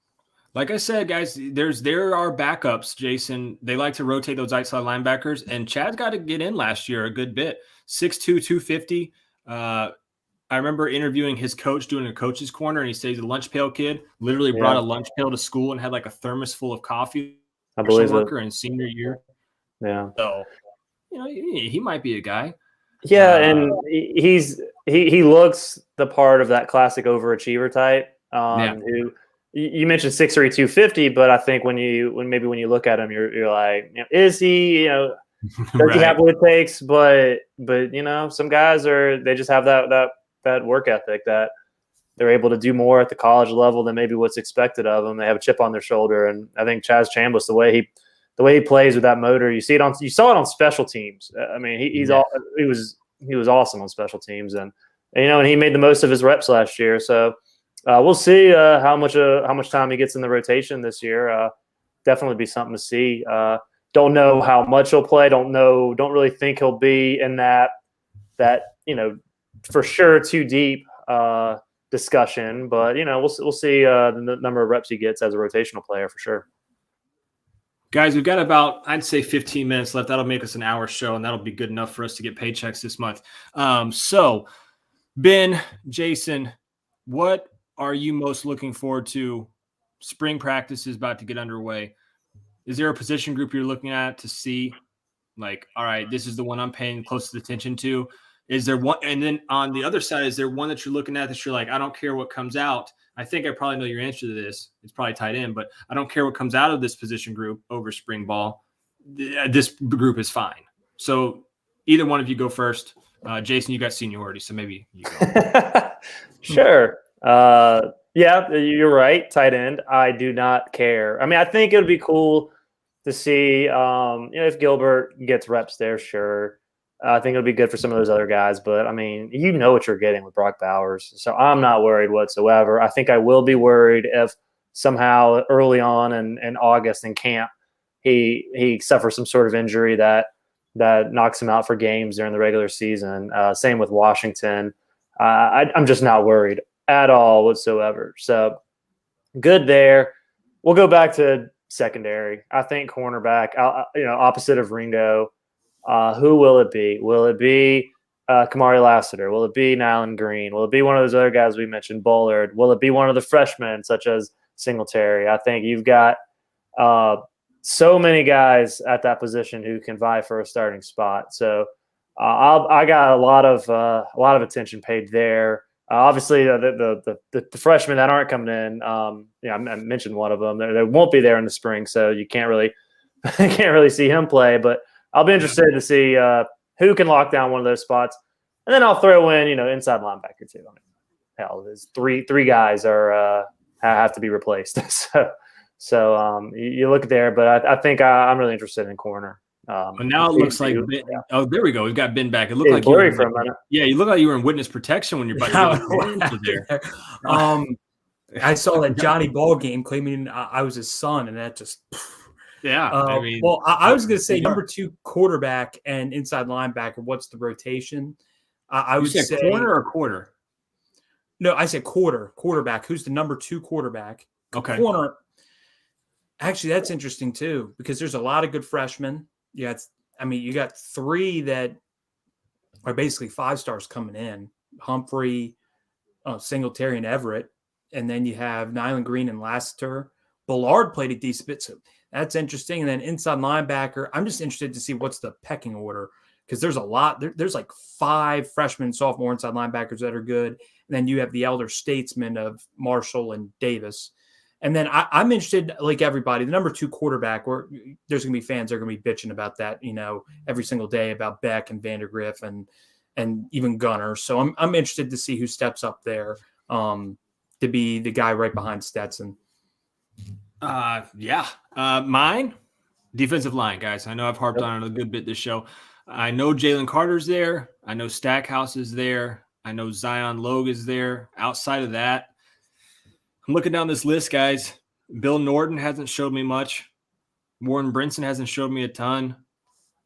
Like I said, guys, there are backups, Jason. They like to rotate those outside linebackers, and Chad got to get in last year a good bit. 6'2", 250. I remember interviewing his coach doing a coach's corner, and he says he's a lunch pail kid. Literally brought a lunch pail to school and had like a thermos full of coffee. I believe it. In senior year. Yeah. So, he might be a guy. Yeah, and he looks the part of that classic overachiever type. Who you mentioned 6'3", 250, but I think when you look at him, you're like, is he? Does he have what it takes? But some guys they just have that work ethic that they're able to do more at the college level than maybe what's expected of them. They have a chip on their shoulder, and I think Chaz Chambliss, the way he plays with that motor, you saw it on special teams. I mean, he was awesome on special teams, and he made the most of his reps last year. So we'll see how much time he gets in the rotation this year. Definitely be something to see. Don't know how much he'll play. Don't really think he'll be in that for sure too deep discussion. But we'll see the number of reps he gets as a rotational player for sure. Guys, we've got about, I'd say, 15 minutes left. That'll make us an hour show, and that'll be good enough for us to get paychecks this month. So, Ben, Jason, what are you most looking forward to? Spring practice is about to get underway. Is there a position group you're looking at to see, like, all right, this is the one I'm paying closest attention to? Is there one? And then on the other side, is there one that you're looking at that you're like, I don't care what comes out? I think I probably know your answer to this. It's probably tight end, but I don't care what comes out of this position group over spring ball. This group is fine. So either one of you go first. Jason, you got seniority, so maybe you go. Sure. Yeah, you're right. Tight end. I do not care. I mean, I think it would be cool to see, if Gilbert gets reps there, sure. I think it'll be good for some of those other guys. But, I mean, what you're getting with Brock Bowers. So I'm not worried whatsoever. I think I will be worried if somehow early on in August in camp he suffers some sort of injury that knocks him out for games during the regular season. Same with Washington. I'm just not worried at all whatsoever. So good there. We'll go back to secondary. I think cornerback, opposite of Ringo. Who will it be? Will it be Kamari Lassiter? Will it be Nyland Green? Will it be one of those other guys we mentioned, Bullard? Will it be one of the freshmen such as Singletary? I think you've got so many guys at that position who can vie for a starting spot. So I got a lot of attention paid there. Obviously, the freshmen that aren't coming in, I mentioned one of them. They won't be there in the spring, so you can't really see him play. But I'll be interested to see who can lock down one of those spots, and then I'll throw in inside linebacker too. I mean, hell, there's three guys have to be replaced. so you look there, but I think I'm really interested in corner. But now it looks like Ben, oh, there we go. We've got Ben back. It looked like blurry for a minute. Yeah, you look like you were in witness protection when you're about to there. I saw that Johnny Ball game claiming I was his son, and that just I mean, well, I was going to say number 2 quarterback and inside linebacker. What's the rotation? I would say corner or quarter. No, I said quarterback. Who's the number 2 quarterback? Okay, corner. Actually, that's interesting too because there's a lot of good freshmen. You got 3 that are basically 5 stars coming in: Humphrey, Singletary, and Everett, and then you have Nyland Green and Lassiter. Bullard played a decent bit, so that's interesting. And then inside linebacker, I'm just interested to see what's the pecking order because there's a lot. There's like 5 freshmen, sophomore inside linebackers that are good, and then you have the elder statesmen of Marshall and Davis. And then I'm interested, like everybody, the number 2 quarterback, where there's going to be fans that are going to be bitching about that, every single day about Beck and Vandergriff and even Gunner. So I'm interested to see who steps up there to be the guy right behind Stetson. Mine, defensive line, guys. I know I've harped on it a good bit this show. I know Jalen Carter's there. I know Stackhouse is there. I know Zion Logue is there. Outside of that, I'm looking down this list, guys. Bill Norton hasn't showed me much. Warren Brinson hasn't showed me a ton.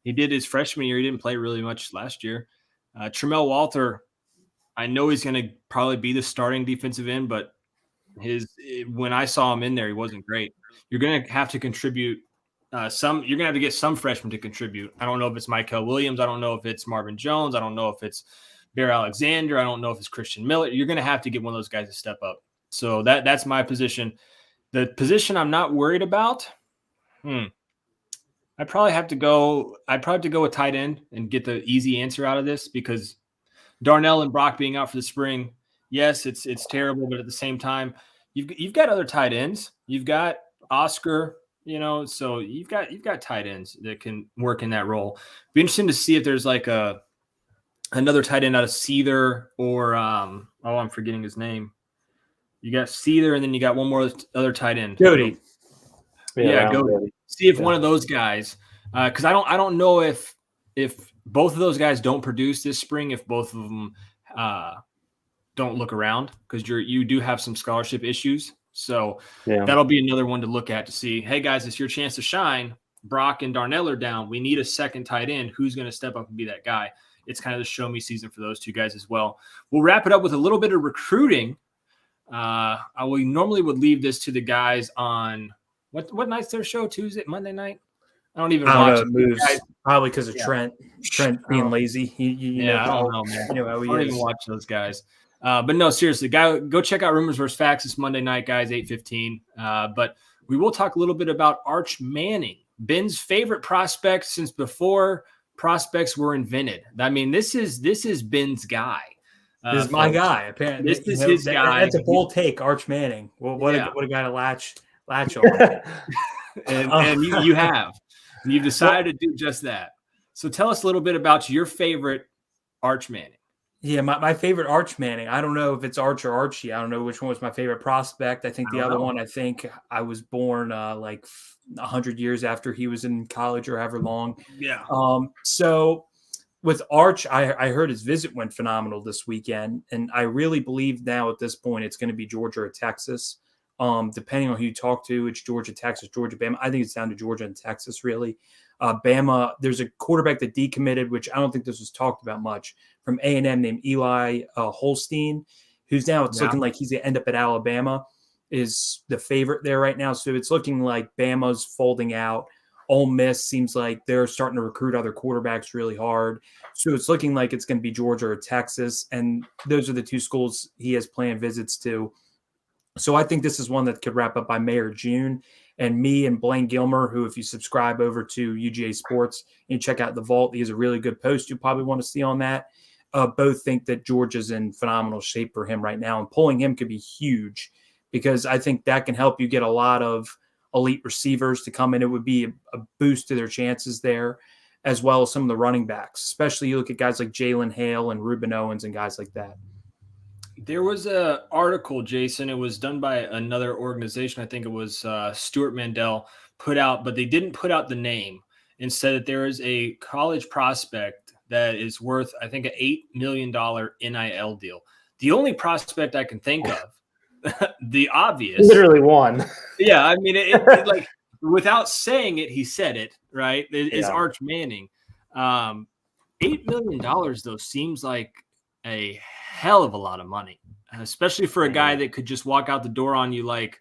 He did his freshman year. He didn't play really much last year. Tramel Walter, I know he's going to probably be the starting defensive end, but when I saw him in there, he wasn't great. You're going to have to contribute you're going to have to get some freshmen to contribute. I don't know if it's Michael Williams. I don't know if it's Marvin Jones. I don't know if it's Bear Alexander. I don't know if it's Christian Miller. You're going to have to get one of those guys to step up. So that's my position. The position I'm not worried about, I'd probably have to go with tight end and get the easy answer out of this because Darnell and Brock being out for the spring, yes, it's terrible, but at the same time, you've got other tight ends. You've got Oscar, so you've got tight ends that can work in that role. Be interesting to see if there's like another tight end out of Seether or I'm forgetting his name. You got Seether, and then you got one more other tight end. Cody. Go see if one of those guys, because I don't know if both of those guys don't produce this spring, if both of them don't look around, because you do have some scholarship issues. So that'll be another one to look at to see, hey guys, it's your chance to shine. Brock and Darnell are down. We need a second tight end. Who's going to step up and be that guy? It's kind of the show me season for those 2 guys as well. We'll wrap it up with a little bit of recruiting. We normally would leave this to the guys on what night's their show? Tuesday, Monday night? I don't even watch it. Moves. Probably because of Trent being lazy. I don't know, man. I don't even watch those guys. But no, seriously, go check out Rumors vs. Facts this Monday night, guys, 8:15. But we will talk a little bit about Arch Manning, Ben's favorite prospect since before prospects were invented. I mean, this is Ben's guy. This is my guy. Apparently, this is his guy. That's a bold take, Arch Manning. Well, what a guy to latch on. and you've decided to do just that. So tell us a little bit about your favorite Arch Manning. Yeah, my favorite Arch Manning. I don't know if it's Arch or Archie. I don't know which one was my favorite prospect. I think the other one, I think I was born like 100 years after he was in college or however long. Yeah. So with Arch, I heard his visit went phenomenal this weekend. And I really believe now at this point it's going to be Georgia or Texas. Depending on who you talk to, it's Georgia, Texas, Georgia, Bama. I think it's down to Georgia and Texas, really. Bama, there's a quarterback that decommitted, which I don't think this was talked about much, from A&M named Eli Holstein, who's now looking like he's going to end up at Alabama, is the favorite there right now. So it's looking like Bama's folding out. Ole Miss seems like they're starting to recruit other quarterbacks really hard. So it's looking like it's going to be Georgia or Texas. And those are the two schools he has planned visits to. So I think this is one that could wrap up by May or June. And me and Blaine Gilmer, who, if you subscribe over to UGASports and check out The Vault, he has a really good post you probably want to see on that. Both think that Georgia's in phenomenal shape for him right now. And pulling him could be huge because I think that can help you get a lot of elite receivers to come in. It would be a boost to their chances there, as well as some of the running backs, especially you look at guys like Jalen Hale and Reuben Owens and guys like that. There was an article, Jason. It was done by another organization. I think it was Stuart Mandel put out, but they didn't put out the name and said that there is a college prospect that is worth, I think, an $8 million NIL deal. The only prospect I can think of, the obvious. Literally one. Yeah, I mean, it like without saying it, he said it, right? Is Arch Manning. $8 million, though, seems like a hell of a lot of money, especially for a guy that could just walk out the door on you like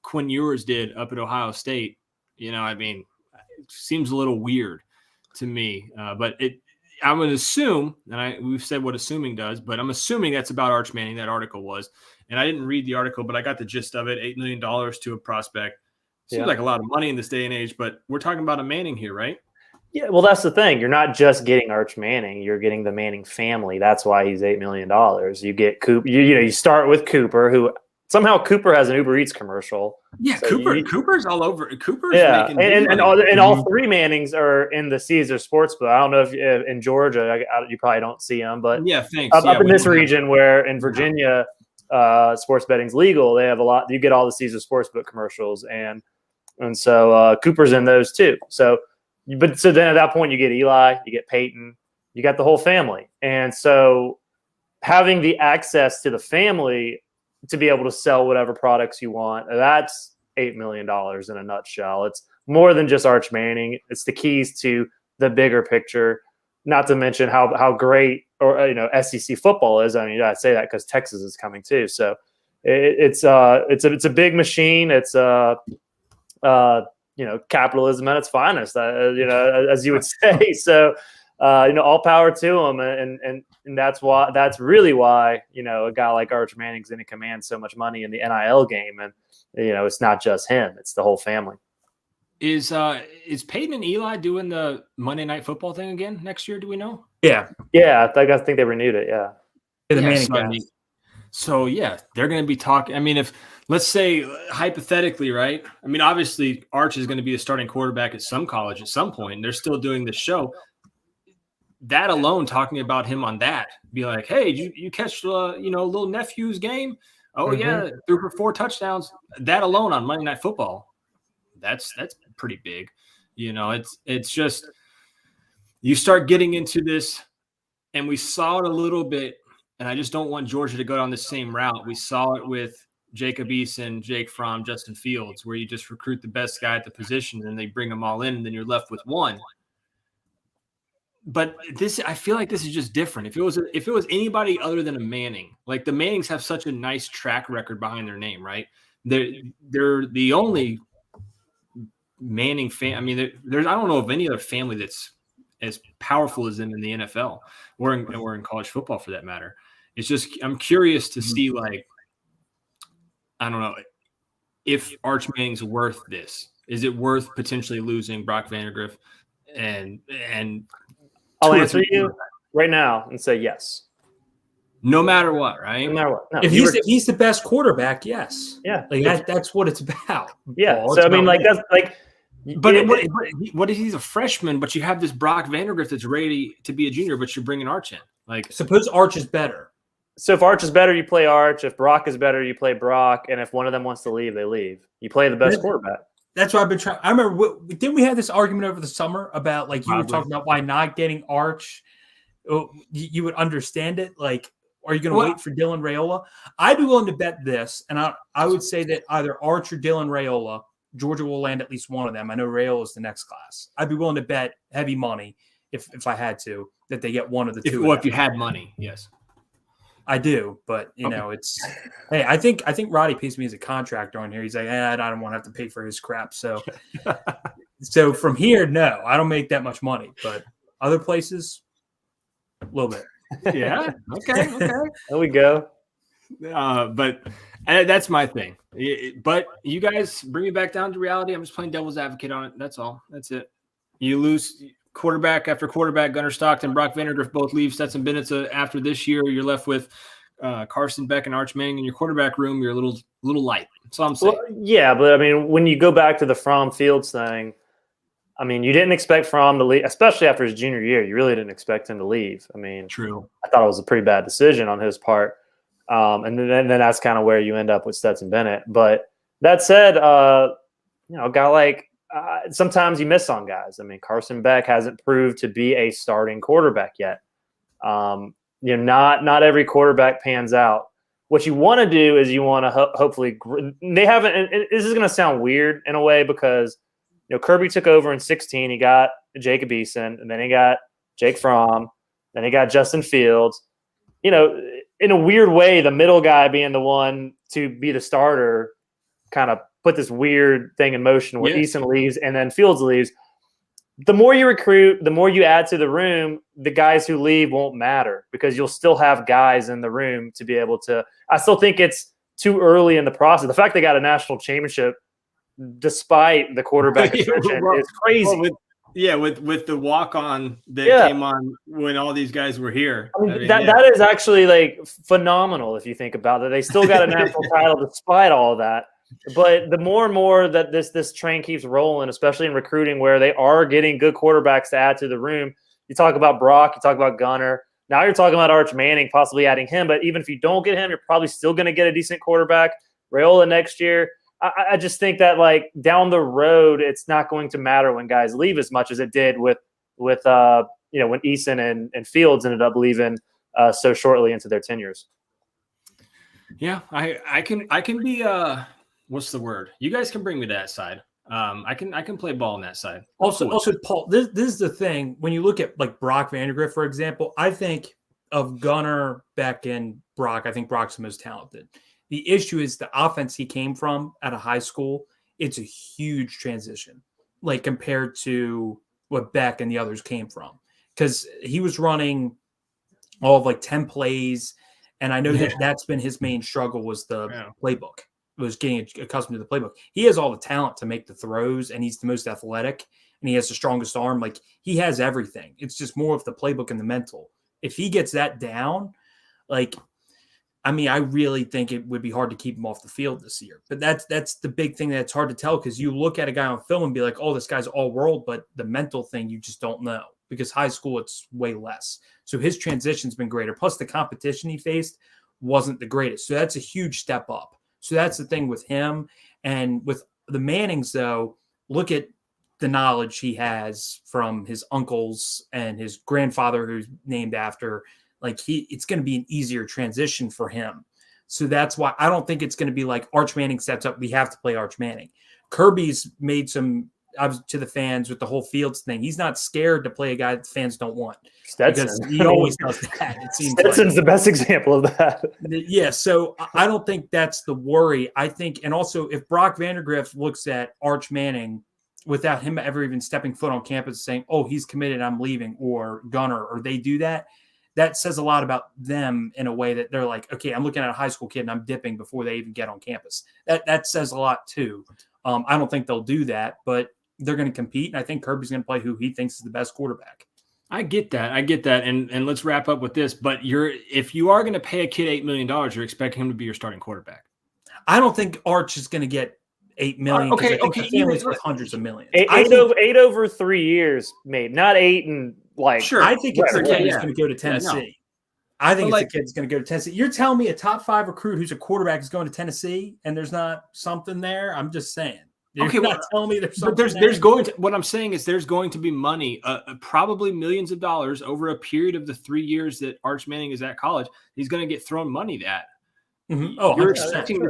Quinn Ewers did up at Ohio State. You know, I mean, it seems a little weird to me, but I'm going to assume, and we've said what assuming does, but I'm assuming that's about Arch Manning, that article was. And I didn't read the article, but I got the gist of it. $8 million to a prospect. Seems like a lot of money in this day and age, but we're talking about a Manning here, right? Yeah, well, that's the thing. You're not just getting Arch Manning. You're getting the Manning family. That's why he's $8 million. You get Cooper. You start with Cooper, who somehow Cooper has an Uber Eats commercial. Yeah, so Cooper's all over. Cooper's making and all Mm-hmm. three Mannings are in the Caesar Sportsbook. I don't know if in Georgia you probably don't see them, but yeah, thanks. Up in this region where in Virginia sports betting's legal, they have a lot. You get all the Caesar Sportsbook commercials, and so Cooper's in those too. So then at that point you get Eli, you get Peyton, you got the whole family, and so having the access to the family to be able to sell whatever products you want, that's $8 million in a nutshell. It's more than just Arch Manning. It's the keys to the bigger picture, not to mention how great SEC football is. I mean, I say that because Texas is coming too. So it's a big machine. It's capitalism at its finest, as you would say. So all power to them, and that's really why a guy like Arch Manning's going to command so much money in the NIL game, and it's not just him; it's the whole family. Is Peyton and Eli doing the Monday Night Football thing again next year? Do we know? Yeah. I think they renewed it. Yeah. The Manning guys. So yeah, they're going to be talking. I mean, if let's say hypothetically, right? I mean, obviously Arch is going to be a starting quarterback at some college at some point, and they're still doing this show. That alone, talking about him on that, be like, hey, you catch little nephew's game? Oh yeah, threw for 4 touchdowns. That alone on Monday Night Football, that's pretty big. It's just you start getting into this, and we saw it a little bit. And I just don't want Georgia to go down the same route. We saw it with Jacob Eason, Jake Fromm, Justin Fields, where you just recruit the best guy at the position and they bring them all in, and then you're left with one. But I feel like this is just different. If it was anybody other than a Manning, like the Mannings have such a nice track record behind their name, right? They're the only Manning fan. I mean, I don't know of any other family that's as powerful as them in the NFL or in college football for that matter. It's just, I'm curious to see, like, I don't know if Arch Manning's worth this. Is it worth potentially losing Brock Vandagriff and I'll answer you right now and say yes. No matter what, right? No matter what. No, if he's the best quarterback, yes. Yeah. Like that's what it's about. Yeah. Paul. So I mean, like that's like. But what if he's a freshman, but you have this Brock Vandagriff that's ready to be a junior, but you're bringing Arch in? Like, suppose Arch is better. So if Arch is better, you play Arch. If Brock is better, you play Brock. And if one of them wants to leave, they leave. You play the best quarterback. That's what I've been trying. I remember, didn't we have this argument over the summer about like you were talking about why not getting Arch? You would understand it. Like, are you going to wait for Dylan Raiola? I'd be willing to bet this, and I would say that either Arch or Dylan Raiola, Georgia will land at least one of them. I know Raiola is the next class. I'd be willing to bet heavy money if I had to that they get one of the two. Well, if you had money, yes. I do, but you know, it's hey, I think Roddy pays me as a contractor on here. He's like, I don't want to have to pay for his crap. So from here, no, I don't make that much money. But other places, a little bit. Yeah. Okay. There we go. But that's my thing. But you guys bring me back down to reality. I'm just playing devil's advocate on it. That's all. That's it. You lose quarterback after quarterback. Gunnar Stockton, Brock Vandagriff both leave. Stetson Bennett after this year. You're left with Carson Beck and Arch Manning in your quarterback room. You're a little light. That's all I'm saying. Well, yeah, but I mean, when you go back to the Fromm Fields thing, I mean, you didn't expect Fromm to leave, especially after his junior year. You really didn't expect him to leave. I mean, true. I thought it was a pretty bad decision on his part. And then that's kind of where you end up with Stetson Bennett. But that said, a guy like sometimes you miss on guys. I mean, Carson Beck hasn't proved to be a starting quarterback yet. Not every quarterback pans out. What you want to do is you want to hopefully they haven't. And this is going to sound weird in a way because Kirby took over in 2016. He got Jacob Eason, and then he got Jake Fromm, then he got Justin Fields. In a weird way, the middle guy being the one to be the starter kind of put this weird thing in motion where Eason leaves and then Fields leaves. The more you recruit, the more you add to the room, the guys who leave won't matter because you'll still have guys in the room to be able to – I still think it's too early in the process. The fact they got a national championship despite the quarterback position is crazy. With the walk-on that came on when all these guys were here. That is actually like phenomenal if you think about it. They still got a national title despite all of that. But the more and more that this train keeps rolling, especially in recruiting where they are getting good quarterbacks to add to the room. You talk about Brock, you talk about Gunnar. Now you're talking about Arch Manning, possibly adding him. But even if you don't get him, you're probably still going to get a decent quarterback. Raiola next year. I just think that like down the road, it's not going to matter when guys leave as much as it did with when Eason and Fields ended up leaving so shortly into their tenures. Yeah, I can be what's the word? You guys can bring me to that side. I can play ball on that side. Also, Paul, this is the thing. When you look at like Brock Vandagriff, for example, I think of Gunnar, Beck, and Brock. I think Brock's the most talented. The issue is the offense he came from at a high school. It's a huge transition, like compared to what Beck and the others came from, because he was running all of like 10 plays. And I know that's been his main struggle was the playbook, was getting accustomed to the playbook. He has all the talent to make the throws, and he's the most athletic, and he has the strongest arm. Like he has everything. It's just more of the playbook and the mental. If he gets that down, I really think it would be hard to keep him off the field this year. But that's the big thing that's hard to tell because you look at a guy on film and be like, oh, this guy's all world, but the mental thing you just don't know because high school it's way less. So his transition's been greater. Plus the competition he faced wasn't the greatest. So that's a huge step up. So that's the thing with him. And with the Mannings, though, look at the knowledge he has from his uncles and his grandfather who's named after. It's going to be an easier transition for him. So that's why I don't think it's going to be like Arch Manning sets up. We have to play Arch Manning. Kirby's made some to the fans with the whole Fields thing. He's not scared to play a guy that fans don't want. Stetson. Because he always does that. It seems Stetson's the best example of that. Yeah. So I don't think that's the worry. I think, and also if Brock Vandagriff looks at Arch Manning without him ever even stepping foot on campus saying, oh, he's committed, I'm leaving, or Gunnar, or they do that, that says a lot about them in a way that they're like, okay, I'm looking at a high school kid and I'm dipping before they even get on campus. That says a lot too. I don't think they'll do that, but they're going to compete. And I think Kirby's going to play who he thinks is the best quarterback. I get that. And let's wrap up with this. But if you are going to pay a kid $8 million, you're expecting him to be your starting quarterback. I don't think Arch is going to get $8 million. Okay. The family's worth hundreds of millions. Eight over 3 years, maybe not 8 and like. Sure. I think it's the kid who's going to go to Tennessee. I think it's the kid's going to go to Tennessee. You're telling me a top 5 recruit who's a quarterback is going to Tennessee, and there's not something there? I'm just saying. You're not telling me there's something there. What I'm saying is there's going to be money, probably millions of dollars over a period of the 3 years that Arch Manning is at college. He's going to get thrown money at. Mm-hmm. Oh, you're expecting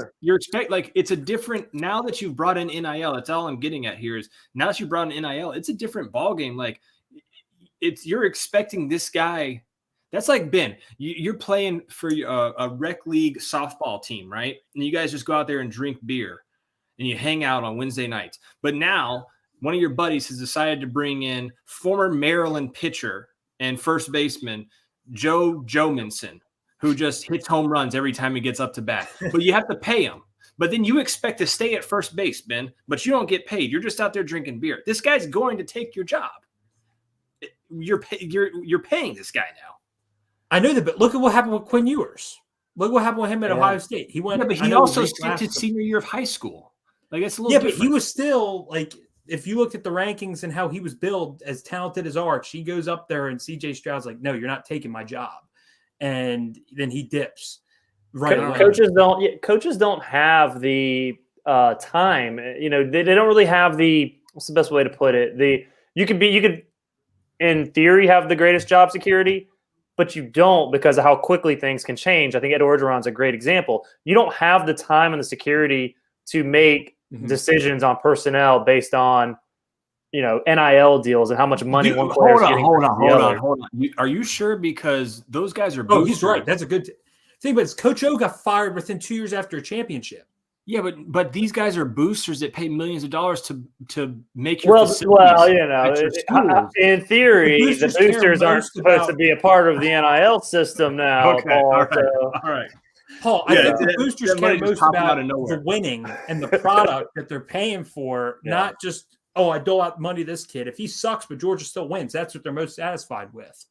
like it's a different, now that you've brought in NIL, that's all I'm getting at here is now that you brought in NIL, it's a different ball game. Like you're expecting this guy. That's like Ben, you're playing for a rec league softball team, right? And you guys just go out there and drink beer and you hang out on Wednesday nights. But now one of your buddies has decided to bring in former Maryland pitcher and first baseman Joe Jominson, who just hits home runs every time he gets up to bat. But you have to pay him. But then you expect to stay at first base, Ben, but you don't get paid. You're just out there drinking beer. This guy's going to take your job. You're paying this guy now. I know that, but look at what happened with Quinn Ewers. Look what happened with him at Ohio State. He went, but he also skipped his senior year of high school. Like it's a little different. But he was still like, if you looked at the rankings and how he was billed, as talented as Arch, he goes up there and CJ Stroud's like, no, you're not taking my job, and then he dips. Right. Coaches don't have the time. You know, they don't really have the. What's the best way to put it? You could, in theory, have the greatest job security. But you don't because of how quickly things can change. I think Ed Orgeron's a great example. You don't have the time and the security to make decisions on personnel based on, NIL deals and how much money one player is getting. Hold on. Are you sure? Because those guys are boosters. Oh, he's right. That's a good thing. But Coach O got fired within 2 years after a championship. Yeah, but these guys are boosters that pay millions of dollars to make your in theory, the boosters aren't supposed to be a part of the NIL system now. Okay, all right. Paul, I think the boosters care most about the winning and the product that they're paying for, not just, I dole out money to this kid. If he sucks, but Georgia still wins, that's what they're most satisfied with.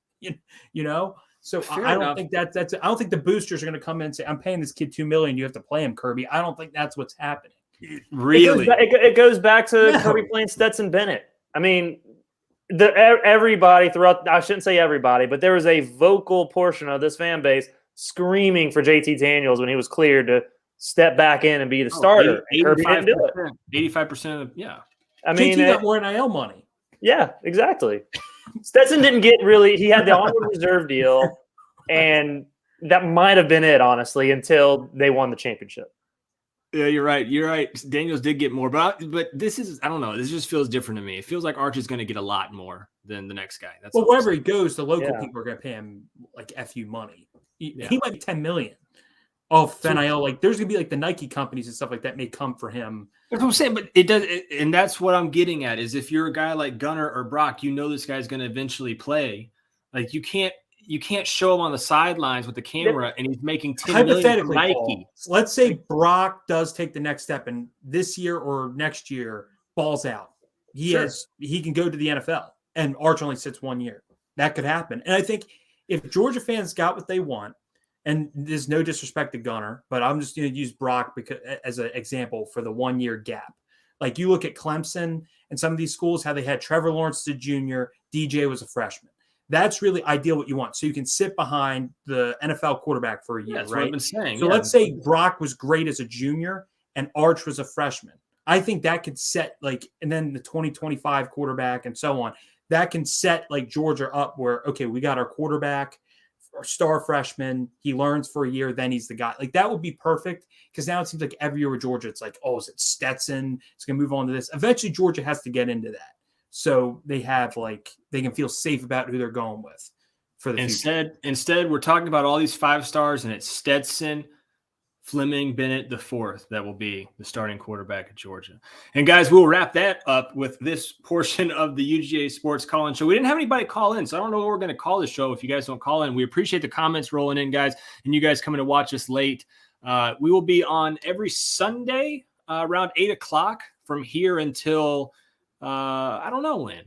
So I don't think I don't think the boosters are going to come in and say, I'm paying this kid $2 million. You have to play him, Kirby. I don't think that's what's happening. Really? It goes back to Kirby playing Stetson Bennett. I mean, everybody throughout, I shouldn't say everybody, but there was a vocal portion of this fan base screaming for JT Daniels when he was cleared to step back in and be the starter. 85% of I mean, JT got more NIL money. Yeah, exactly. Stetson didn't get he had the onward reserve deal, and that might have been it, honestly, until they won the championship. Yeah, you're right. Daniels did get more, but this is, I don't know. This just feels different to me. It feels like Arch is going to get a lot more than the next guy. Wherever he goes, the local people are going to pay him like FU money. He might be $10 million off NIL. Like there's going to be like the Nike companies and stuff like that may come for him. That's what I'm saying, but it does, and that's what I'm getting at. Is if you're a guy like Gunnar or Brock, this guy's going to eventually play. Like you can't show him on the sidelines with the camera and he's making $10 million for Nike. Paul, let's say Brock does take the next step, and this year or next year balls out. He can go to the NFL, and Arch only sits 1 year. That could happen, and I think if Georgia fans got what they want. And there's no disrespect to Gunnar, but I'm just going to use Brock as an example for the 1 year gap. Like you look at Clemson and some of these schools, how they had Trevor Lawrence as a junior, DJ was a freshman. That's really ideal what you want. So you can sit behind the NFL quarterback for a year, that's right? What I've been saying. So let's say Brock was great as a junior and Arch was a freshman. I think that could set and then the 2025 quarterback and so on, that can set Georgia up where, okay, we got our quarterback, or star freshman, he learns for a year, then he's the guy. That would be perfect because now it seems like every year with Georgia, it's like, is it Stetson? It's going to move on to this. Eventually, Georgia has to get into that. So they have they can feel safe about who they're going with for the future. Instead, we're talking about all these 5 stars, and it's Stetson, Fleming, Bennett, the 4th that will be the starting quarterback at Georgia. And guys, we'll wrap that up with this portion of the UGA Sports Call-In Show. We didn't have anybody call in, so I don't know what we're going to call this show if you guys don't call in. We appreciate the comments rolling in, guys, and you guys coming to watch us late. We will be on every Sunday around 8 o'clock from here until I don't know when.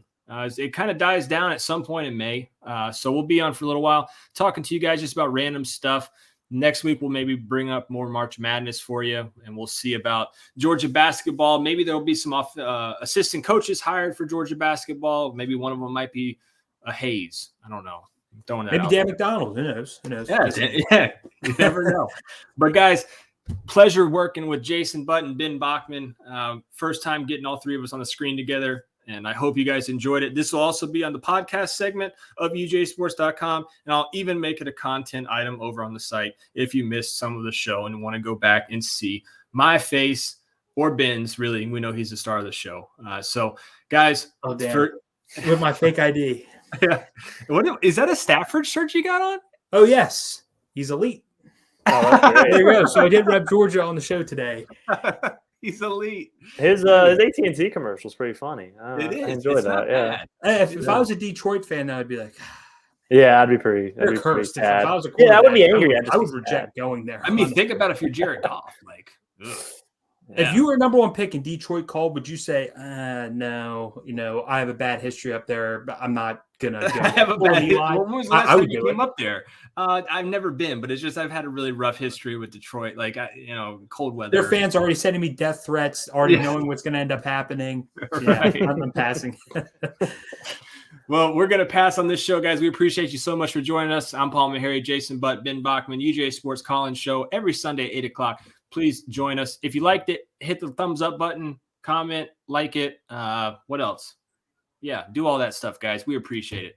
It kind of dies down at some point in May. So we'll be on for a little while talking to you guys just about random stuff. Next week, we'll maybe bring up more March Madness for you, and we'll see about Georgia basketball. Maybe there'll be some assistant coaches hired for Georgia basketball. Maybe one of them might be a Hayes. I don't know. Throwing that Maybe out Dan there. McDonald. Who knows? Who knows? Yeah, you never know. But guys, pleasure working with Jason Button, Ben Bachmann. First time getting all three of us on the screen together. And I hope you guys enjoyed it. This will also be on the podcast segment of UGASports.com. And I'll even make it a content item over on the site if you missed some of the show and want to go back and see my face or Ben's. Really, we know he's the star of the show. So, guys, with my fake ID. Yeah. Is that a Stafford shirt you got on? Oh, yes. He's elite. Oh, that's great. There you go. So I did rep Georgia on the show today. He's elite. His AT&T commercial is pretty funny. It is. I enjoy that. Yeah. If I was a Detroit fan, I'd be like, yeah, I'd be pretty. they're cursed. If I was a I would be angry. I would reject going there. I mean, think about if you're Jared Goff. Like, ugh. If you were a number one pick and Detroit called, would you say, no, I have a bad history up there, but I'm not going to go. I have a bad history. When was the last time you came up there? I've never been, but it's just I've had a really rough history with Detroit. Like, cold weather. Their fans are already sending me death threats, already knowing what's going to end up happening. Yeah, Right. I'm passing. Well, we're going to pass on this show, guys. We appreciate you so much for joining us. I'm Paul Maharry, Jason Butt, Ben Bachmann, UGA Sports Call-In Show every Sunday, 8 o'clock. Please join us. If you liked it, hit the thumbs up button, comment, like it. What else? Yeah, do all that stuff, guys. We appreciate it.